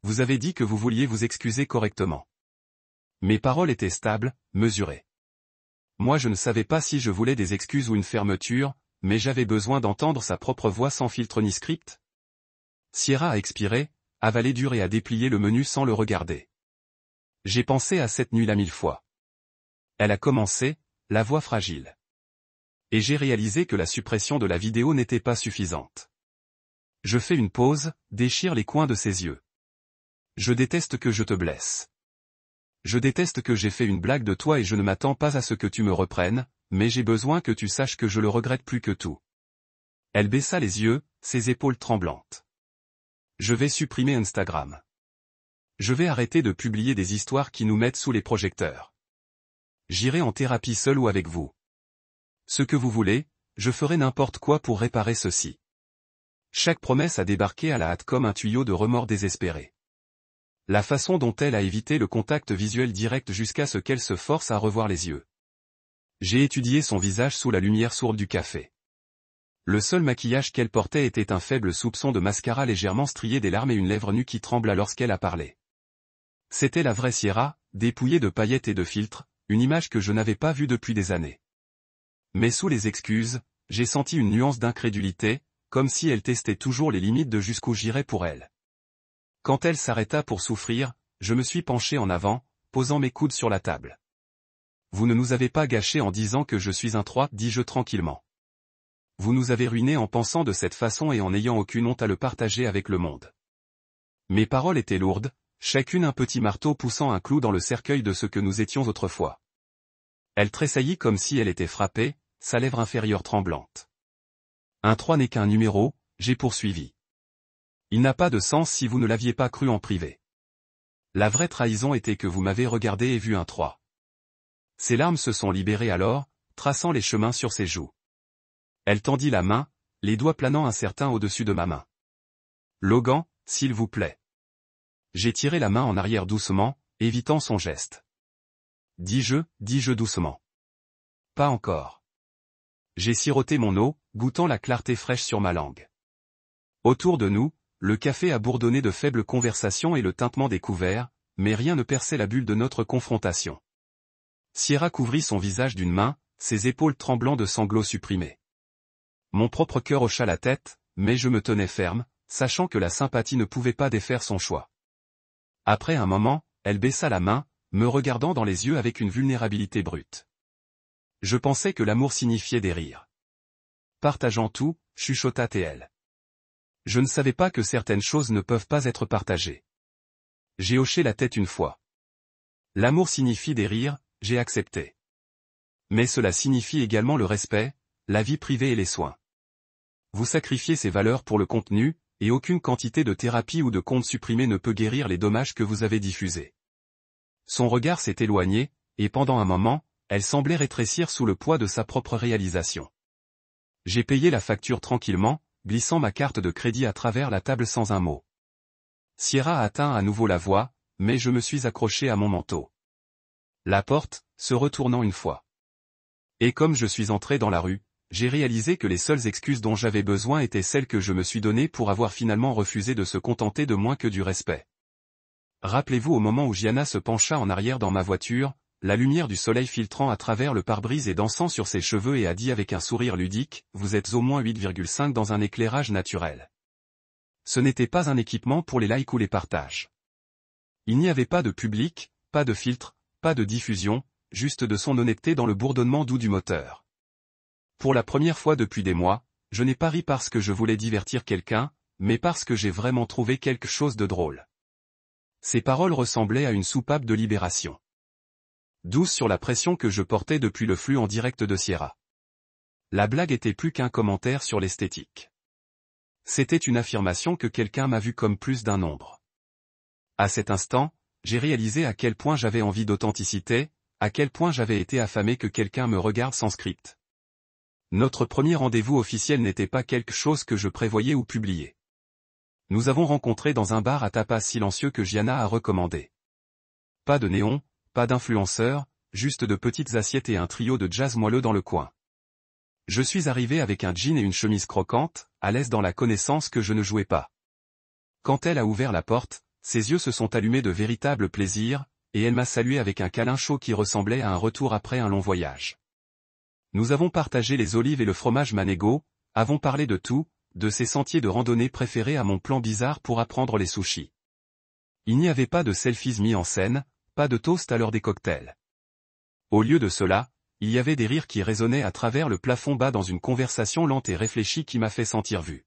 Vous avez dit que vous vouliez vous excuser correctement. Mes paroles étaient stables, mesurées. Moi je ne savais pas si je voulais des excuses ou une fermeture, mais j'avais besoin d'entendre sa propre voix sans filtre ni script. Sierra a expiré, avalé dur et a déplié le menu sans le regarder. J'ai pensé à cette nuit-là 1000 fois. Elle a commencé, la voix fragile. Et j'ai réalisé que la suppression de la vidéo n'était pas suffisante. Je fais une pause, déchire les coins de ses yeux. Je déteste que je te blesse. Je déteste que j'ai fait une blague de toi et je ne m'attends pas à ce que tu me reprennes, mais j'ai besoin que tu saches que je le regrette plus que tout. Elle baissa les yeux, ses épaules tremblantes. Je vais supprimer Instagram. Je vais arrêter de publier des histoires qui nous mettent sous les projecteurs. J'irai en thérapie seul ou avec vous. Ce que vous voulez, je ferai n'importe quoi pour réparer ceci. Chaque promesse a débarqué à la hâte comme un tuyau de remords désespéré. La façon dont elle a évité le contact visuel direct jusqu'à ce qu'elle se force à revoir les yeux. J'ai étudié son visage sous la lumière sourde du café. Le seul maquillage qu'elle portait était un faible soupçon de mascara légèrement strié des larmes et une lèvre nue qui trembla lorsqu'elle a parlé. C'était la vraie Sierra, dépouillée de paillettes et de filtres, une image que je n'avais pas vue depuis des années. Mais sous les excuses, j'ai senti une nuance d'incrédulité, comme si elle testait toujours les limites de jusqu'où j'irais pour elle. Quand elle s'arrêta pour souffrir, je me suis penché en avant, posant mes coudes sur la table. Vous ne nous avez pas gâchés en disant que je suis un 3, dis-je tranquillement. Vous nous avez ruinés en pensant de cette façon et en n'ayant aucune honte à le partager avec le monde. Mes paroles étaient lourdes, chacune un petit marteau poussant un clou dans le cercueil de ce que nous étions autrefois. Elle tressaillit comme si elle était frappée, sa lèvre inférieure tremblante. Un 3 n'est qu'un numéro, j'ai poursuivi. Il n'a pas de sens si vous ne l'aviez pas cru en privé. La vraie trahison était que vous m'avez regardé et vu un 3. Ses larmes se sont libérées alors, traçant les chemins sur ses joues. Elle tendit la main, les doigts planant incertains au-dessus de ma main. Logan, s'il vous plaît. J'ai tiré la main en arrière doucement, évitant son geste. Dis-je doucement. Pas encore. J'ai siroté mon eau, goûtant la clarté fraîche sur ma langue. Autour de nous, le café a bourdonné de faibles conversations et le tintement des couverts, mais rien ne perçait la bulle de notre confrontation. Sierra couvrit son visage d'une main, ses épaules tremblant de sanglots supprimés. Mon propre cœur hocha la tête, mais je me tenais ferme, sachant que la sympathie ne pouvait pas défaire son choix. Après un moment, elle baissa la main, me regardant dans les yeux avec une vulnérabilité brute. Je pensais que l'amour signifiait des rires. Partageant tout, chuchota-t-elle. Je ne savais pas que certaines choses ne peuvent pas être partagées. J'ai hoché la tête une fois. L'amour signifie des rires, j'ai accepté. Mais cela signifie également le respect, la vie privée et les soins. Vous sacrifiez ces valeurs pour le contenu, et aucune quantité de thérapie ou de compte supprimé ne peut guérir les dommages que vous avez diffusés. Son regard s'est éloigné, et pendant un moment, elle semblait rétrécir sous le poids de sa propre réalisation. J'ai payé la facture tranquillement, glissant ma carte de crédit à travers la table sans un mot. Sierra a atteint à nouveau la voie, mais je me suis accroché à mon manteau. La porte, se retournant une fois. Et comme je suis entré dans la rue, j'ai réalisé que les seules excuses dont j'avais besoin étaient celles que je me suis données pour avoir finalement refusé de se contenter de moins que du respect. Rappelez-vous au moment où Gianna se pencha en arrière dans ma voiture, la lumière du soleil filtrant à travers le pare-brise et dansant sur ses cheveux et a dit avec un sourire ludique, vous êtes au moins 8,5 dans un éclairage naturel. Ce n'était pas un équipement pour les likes ou les partages. Il n'y avait pas de public, pas de filtre, pas de diffusion, juste de son honnêteté dans le bourdonnement doux du moteur. Pour la première fois depuis des mois, je n'ai pas ri parce que je voulais divertir quelqu'un, mais parce que j'ai vraiment trouvé quelque chose de drôle. Ces paroles ressemblaient à une soupape de libération. Douce sur la pression que je portais depuis le flux en direct de Sierra. La blague était plus qu'un commentaire sur l'esthétique. C'était une affirmation que quelqu'un m'a vu comme plus d'un nombre. À cet instant, j'ai réalisé à quel point j'avais envie d'authenticité, à quel point j'avais été affamé que quelqu'un me regarde sans script. Notre premier rendez-vous officiel n'était pas quelque chose que je prévoyais ou publiais. Nous avons rencontré dans un bar à tapas silencieux que Gianna a recommandé. Pas de néon, pas d'influenceurs, juste de petites assiettes et un trio de jazz moelleux dans le coin. Je suis arrivé avec un jean et une chemise croquante, à l'aise dans la connaissance que je ne jouais pas. Quand elle a ouvert la porte, ses yeux se sont allumés de véritable plaisir, et elle m'a salué avec un câlin chaud qui ressemblait à un retour après un long voyage. Nous avons partagé les olives et le fromage Manego, avons parlé de tout, de ses sentiers de randonnée préférés à mon plan bizarre pour apprendre les sushis. Il n'y avait pas de selfies mis en scène, pas de toast à l'heure des cocktails. Au lieu de cela, il y avait des rires qui résonnaient à travers le plafond bas dans une conversation lente et réfléchie qui m'a fait sentir vu.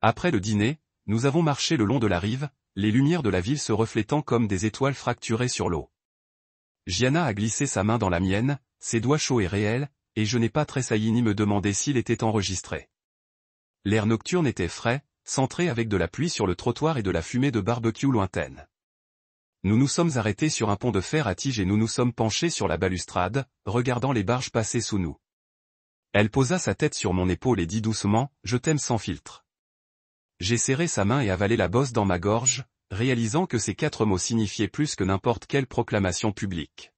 Après le dîner, nous avons marché le long de la rive, les lumières de la ville se reflétant comme des étoiles fracturées sur l'eau. Gianna a glissé sa main dans la mienne, ses doigts chauds et réels, et je n'ai pas tressailli ni me demandé s'il était enregistré. L'air nocturne était frais, centré avec de la pluie sur le trottoir et de la fumée de barbecue lointaine. Nous nous sommes arrêtés sur un pont de fer à tige et nous nous sommes penchés sur la balustrade, regardant les barges passer sous nous. Elle posa sa tête sur mon épaule et dit doucement, « Je t'aime sans filtre ». J'ai serré sa main et avalé la bosse dans ma gorge, réalisant que ces 4 mots signifiaient plus que n'importe quelle proclamation publique.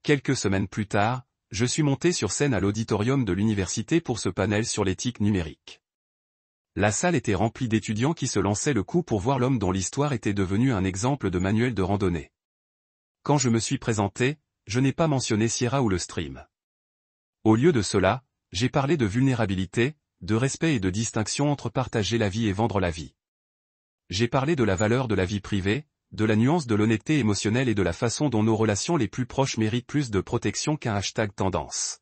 Quelques semaines plus tard, je suis monté sur scène à l'auditorium de l'université pour ce panel sur l'éthique numérique. La salle était remplie d'étudiants qui se lançaient le coup pour voir l'homme dont l'histoire était devenue un exemple de manuel de randonnée. Quand je me suis présenté, je n'ai pas mentionné Sierra ou le stream. Au lieu de cela, j'ai parlé de vulnérabilité, de respect et de distinction entre partager la vie et vendre la vie. J'ai parlé de la valeur de la vie privée, de la nuance de l'honnêteté émotionnelle et de la façon dont nos relations les plus proches méritent plus de protection qu'un hashtag tendance.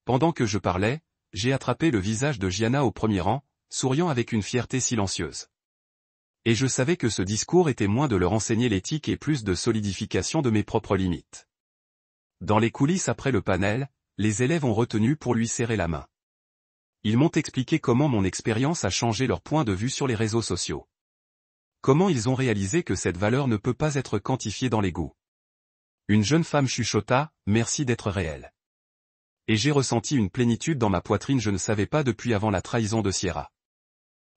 Pendant que je parlais, j'ai attrapé le visage de Gianna au premier rang, souriant avec une fierté silencieuse. Et je savais que ce discours était moins de leur enseigner l'éthique et plus de solidification de mes propres limites. Dans les coulisses après le panel, les élèves ont retenu pour lui serrer la main. Ils m'ont expliqué comment mon expérience a changé leur point de vue sur les réseaux sociaux. Comment ils ont réalisé que cette valeur ne peut pas être quantifiée dans les goûts. Une jeune femme chuchota, « Merci d'être réelle ». Et j'ai ressenti une plénitude dans ma poitrine je ne savais pas depuis avant la trahison de Sierra.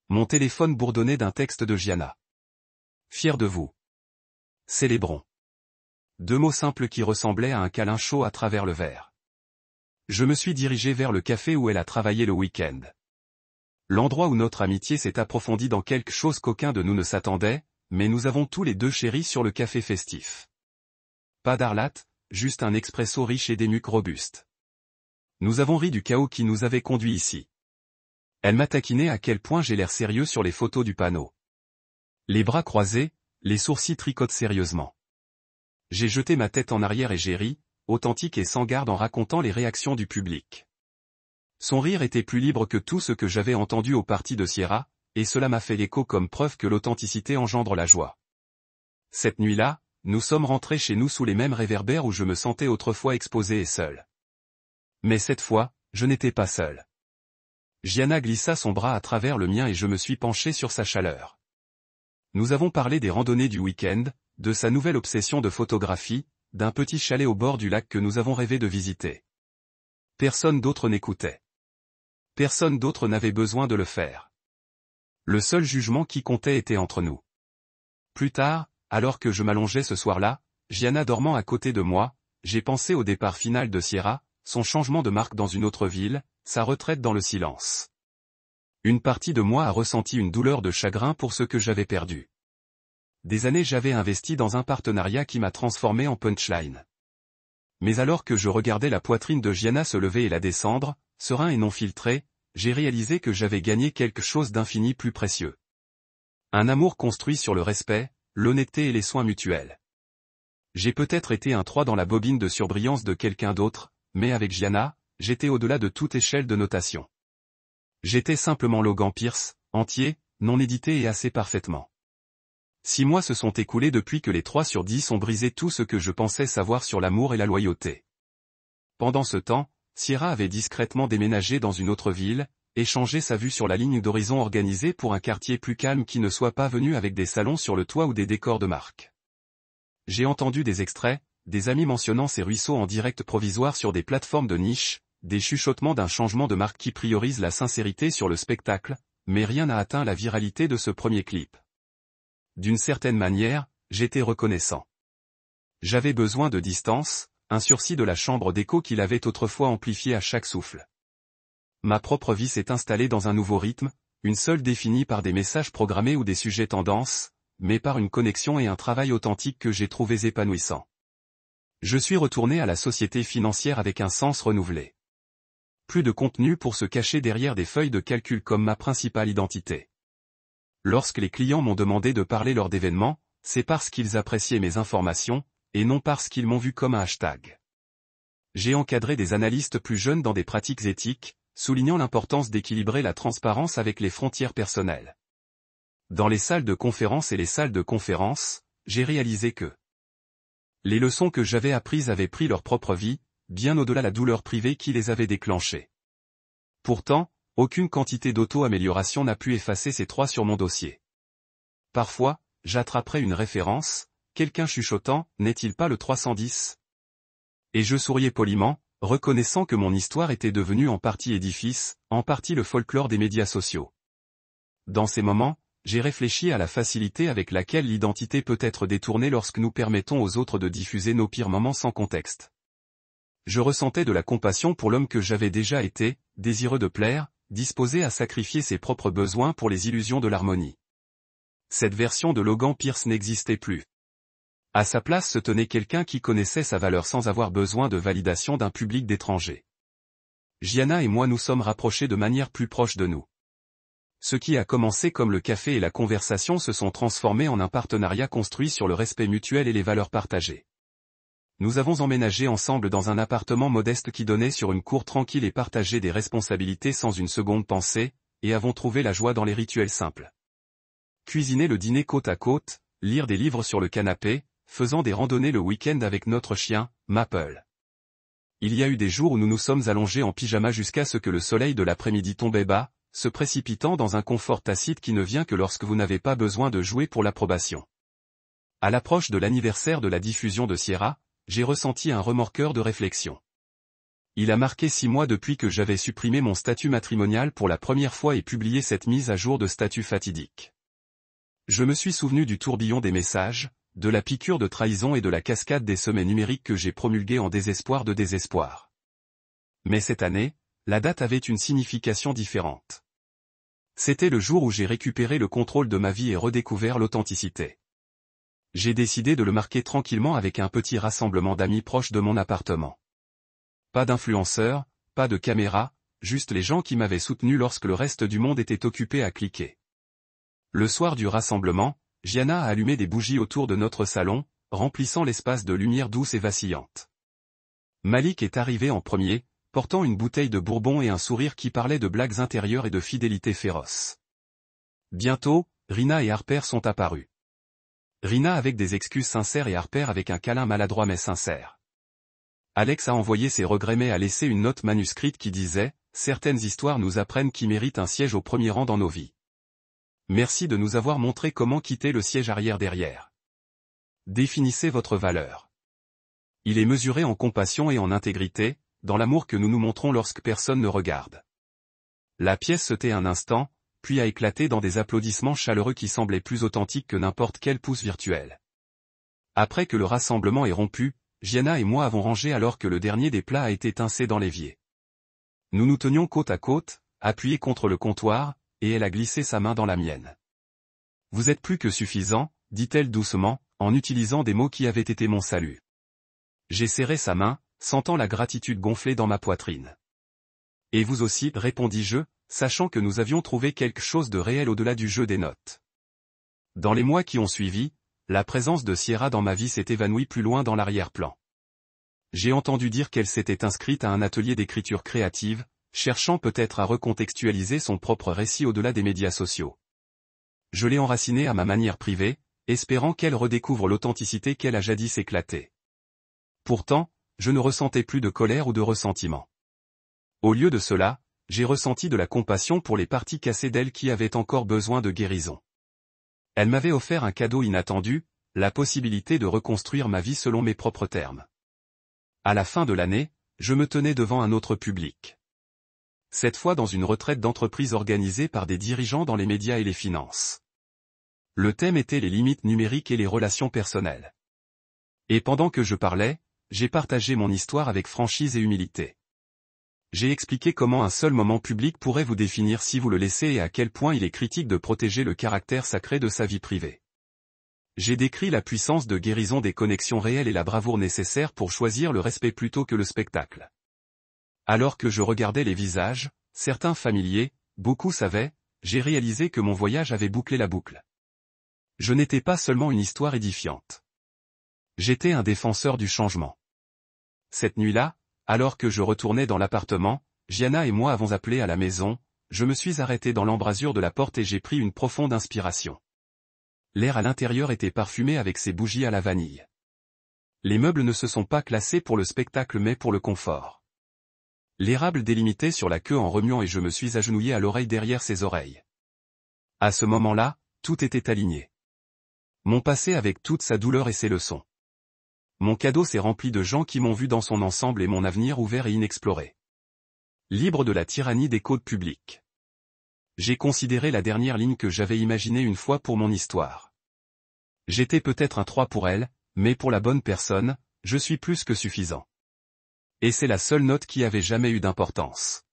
Mon téléphone bourdonnait d'un texte de Gianna. Fier de vous. Célébrons. 2 mots simples qui ressemblaient à un câlin chaud à travers le verre. Je me suis dirigé vers le café où elle a travaillé le week-end. L'endroit où notre amitié s'est approfondie dans quelque chose qu'aucun de nous ne s'attendait, mais nous avons tous les deux chéri sur le café festif. Pas d'arlat, juste un expresso riche et des mucs robustes. Nous avons ri du chaos qui nous avait conduits ici. Elle m'a taquiné à quel point j'ai l'air sérieux sur les photos du panneau. Les bras croisés, les sourcils tricotent sérieusement. J'ai jeté ma tête en arrière et j'ai ri, authentique et sans garde en racontant les réactions du public. Son rire était plus libre que tout ce que j'avais entendu au party de Sierra, et cela m'a fait l'écho comme preuve que l'authenticité engendre la joie. Cette nuit-là, nous sommes rentrés chez nous sous les mêmes réverbères où je me sentais autrefois exposé et seul. Mais cette fois, je n'étais pas seul. Gianna glissa son bras à travers le mien et je me suis penché sur sa chaleur. Nous avons parlé des randonnées du week-end, de sa nouvelle obsession de photographie, d'un petit chalet au bord du lac que nous avons rêvé de visiter. Personne d'autre n'écoutait. Personne d'autre n'avait besoin de le faire. Le seul jugement qui comptait était entre nous. Plus tard, alors que je m'allongeais ce soir-là, Gianna dormant à côté de moi, j'ai pensé au départ final de Sierra, son changement de marque dans une autre ville, sa retraite dans le silence. Une partie de moi a ressenti une douleur de chagrin pour ce que j'avais perdu. Des années j'avais investi dans un partenariat qui m'a transformé en punchline. Mais alors que je regardais la poitrine de Gianna se lever et la descendre, serein et non filtré, j'ai réalisé que j'avais gagné quelque chose d'infini plus précieux. Un amour construit sur le respect, l'honnêteté et les soins mutuels. J'ai peut-être été un 3 dans la bobine de surbrillance de quelqu'un d'autre, mais avec Gianna, j'étais au-delà de toute échelle de notation. J'étais simplement Logan Pierce, entier, non édité et assez parfaitement. 6 mois se sont écoulés depuis que les 3 sur 10 ont brisé tout ce que je pensais savoir sur l'amour et la loyauté. Pendant ce temps, Sierra avait discrètement déménagé dans une autre ville, et changé sa vue sur la ligne d'horizon organisée pour un quartier plus calme qui ne soit pas venu avec des salons sur le toit ou des décors de marque. J'ai entendu des extraits, des amis mentionnant ces ruisseaux en direct provisoire sur des plateformes de niche, des chuchotements d'un changement de marque qui priorise la sincérité sur le spectacle, mais rien n'a atteint la viralité de ce premier clip. D'une certaine manière, j'étais reconnaissant. J'avais besoin de distance, un sursis de la chambre d'écho qu'il avait autrefois amplifié à chaque souffle. Ma propre vie s'est installée dans un nouveau rythme, une seule définie par des messages programmés ou des sujets tendances, mais par une connexion et un travail authentique que j'ai trouvés épanouissants. Je suis retourné à la société financière avec un sens renouvelé. Plus de contenu pour se cacher derrière des feuilles de calcul comme ma principale identité. Lorsque les clients m'ont demandé de parler lors d'événements, c'est parce qu'ils appréciaient mes informations, et non parce qu'ils m'ont vu comme un hashtag. J'ai encadré des analystes plus jeunes dans des pratiques éthiques, soulignant l'importance d'équilibrer la transparence avec les frontières personnelles. Dans les salles de conférence et les salles de conférence, j'ai réalisé que les leçons que j'avais apprises avaient pris leur propre vie, bien au-delà de la douleur privée qui les avait déclenchées. Pourtant, aucune quantité d'auto-amélioration n'a pu effacer ces trois sur mon dossier. Parfois, j'attraperai une référence, quelqu'un chuchotant « N'est-il pas le 310 ?» Et je souriais poliment, reconnaissant que mon histoire était devenue en partie édifice, en partie le folklore des médias sociaux. Dans ces moments, j'ai réfléchi à la facilité avec laquelle l'identité peut être détournée lorsque nous permettons aux autres de diffuser nos pires moments sans contexte. Je ressentais de la compassion pour l'homme que j'avais déjà été, désireux de plaire, disposé à sacrifier ses propres besoins pour les illusions de l'harmonie. Cette version de Logan Pierce n'existait plus. À sa place se tenait quelqu'un qui connaissait sa valeur sans avoir besoin de validation d'un public d'étrangers. Gianna et moi nous sommes rapprochés de manière plus proche de nous. Ce qui a commencé comme le café et la conversation se sont transformés en un partenariat construit sur le respect mutuel et les valeurs partagées. Nous avons emménagé ensemble dans un appartement modeste qui donnait sur une cour tranquille et partagé des responsabilités sans une seconde pensée, et avons trouvé la joie dans les rituels simples. Cuisiner le dîner côte à côte, lire des livres sur le canapé, faisant des randonnées le week-end avec notre chien, Maple. Il y a eu des jours où nous nous sommes allongés en pyjama jusqu'à ce que le soleil de l'après-midi tombait bas, se précipitant dans un confort tacite qui ne vient que lorsque vous n'avez pas besoin de jouer pour l'approbation. À l'approche de l'anniversaire de la diffusion de Sierra, j'ai ressenti un remorqueur de réflexion. Il a marqué 6 mois depuis que j'avais supprimé mon statut matrimonial pour la première fois et publié cette mise à jour de statut fatidique. Je me suis souvenu du tourbillon des messages, de la piqûre de trahison et de la cascade des sommets numériques que j'ai promulgués en désespoir de désespoir. Mais cette année, la date avait une signification différente. C'était le jour où j'ai récupéré le contrôle de ma vie et redécouvert l'authenticité. J'ai décidé de le marquer tranquillement avec un petit rassemblement d'amis proches de mon appartement. Pas d'influenceurs, pas de caméra, juste les gens qui m'avaient soutenu lorsque le reste du monde était occupé à cliquer. Le soir du rassemblement, Gianna a allumé des bougies autour de notre salon, remplissant l'espace de lumière douce et vacillante. Malik est arrivé en premier, portant une bouteille de bourbon et un sourire qui parlait de blagues intérieures et de fidélité féroce. Bientôt, Rina et Harper sont apparus. Rina avec des excuses sincères et Harper avec un câlin maladroit mais sincère. Alex a envoyé ses regrets mais a laissé une note manuscrite qui disait « Certaines histoires nous apprennent qui méritent un siège au premier rang dans nos vies. Merci de nous avoir montré comment quitter le siège arrière derrière. Définissez votre valeur. Il est mesuré en compassion et en intégrité, dans l'amour que nous nous montrons lorsque personne ne regarde. » La pièce se tait un instant, puis a éclaté dans des applaudissements chaleureux qui semblaient plus authentiques que n'importe quel pouce virtuel. Après que le rassemblement est rompu, Gianna et moi avons rangé alors que le dernier des plats a été étincé dans l'évier. Nous nous tenions côte à côte, appuyés contre le comptoir, et elle a glissé sa main dans la mienne. « Vous êtes plus que suffisant, dit-elle doucement, en utilisant des mots qui avaient été mon salut. J'ai serré sa main, sentant la gratitude gonfler dans ma poitrine. « Et vous aussi, répondis-je, sachant que nous avions trouvé quelque chose de réel au-delà du jeu des notes. Dans les mois qui ont suivi, la présence de Sierra dans ma vie s'est évanouie plus loin dans l'arrière-plan. J'ai entendu dire qu'elle s'était inscrite à un atelier d'écriture créative, cherchant peut-être à recontextualiser son propre récit au-delà des médias sociaux. Je l'ai enracinée à ma manière privée, espérant qu'elle redécouvre l'authenticité qu'elle a jadis éclatée. Pourtant, je ne ressentais plus de colère ou de ressentiment. Au lieu de cela, j'ai ressenti de la compassion pour les parties cassées d'elle qui avaient encore besoin de guérison. Elle m'avait offert un cadeau inattendu, la possibilité de reconstruire ma vie selon mes propres termes. À la fin de l'année, je me tenais devant un autre public. Cette fois dans une retraite d'entreprise organisée par des dirigeants dans les médias et les finances. Le thème était les limites numériques et les relations personnelles. Et pendant que je parlais, j'ai partagé mon histoire avec franchise et humilité. J'ai expliqué comment un seul moment public pourrait vous définir si vous le laissez et à quel point il est critique de protéger le caractère sacré de sa vie privée. J'ai décrit la puissance de guérison des connexions réelles et la bravoure nécessaire pour choisir le respect plutôt que le spectacle. Alors que je regardais les visages, certains familiers, beaucoup savaient, j'ai réalisé que mon voyage avait bouclé la boucle. Je n'étais pas seulement une histoire édifiante. J'étais un défenseur du changement. Cette nuit-là, alors que je retournais dans l'appartement, Gianna et moi avons appelé à la maison, je me suis arrêté dans l'embrasure de la porte et j'ai pris une profonde inspiration. L'air à l'intérieur était parfumé avec ses bougies à la vanille. Les meubles ne se sont pas classés pour le spectacle mais pour le confort. L'érable délimitait sur la queue en remuant et je me suis agenouillé à l'oreille derrière ses oreilles. À ce moment-là, tout était aligné. Mon passé avec toute sa douleur et ses leçons. Mon cadeau s'est rempli de gens qui m'ont vu dans son ensemble et mon avenir ouvert et inexploré. Libre de la tyrannie des codes publics. J'ai considéré la dernière ligne que j'avais imaginée une fois pour mon histoire. J'étais peut-être un 3 pour elle, mais pour la bonne personne, je suis plus que suffisant. Et c'est la seule note qui avait jamais eu d'importance.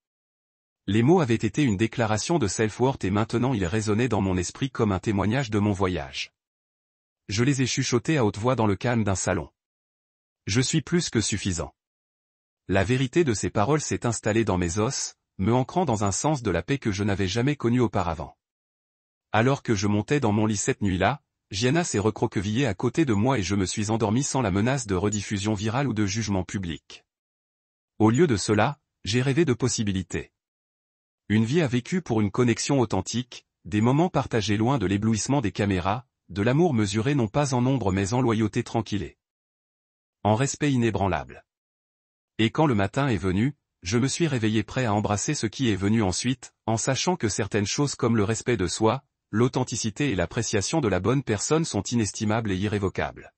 Les mots avaient été une déclaration de self-worth et maintenant ils résonnaient dans mon esprit comme un témoignage de mon voyage. Je les ai chuchotés à haute voix dans le calme d'un salon. Je suis plus que suffisant. La vérité de ces paroles s'est installée dans mes os, me ancrant dans un sens de la paix que je n'avais jamais connu auparavant. Alors que je montais dans mon lit cette nuit-là, Gianna s'est recroquevillée à côté de moi et je me suis endormi sans la menace de rediffusion virale ou de jugement public. Au lieu de cela, j'ai rêvé de possibilités. Une vie à vécu pour une connexion authentique, des moments partagés loin de l'éblouissement des caméras, de l'amour mesuré non pas en nombre mais en loyauté tranquille. En respect inébranlable. Et quand le matin est venu, je me suis réveillé prêt à embrasser ce qui est venu ensuite, en sachant que certaines choses comme le respect de soi, l'authenticité et l'appréciation de la bonne personne sont inestimables et irrévocables.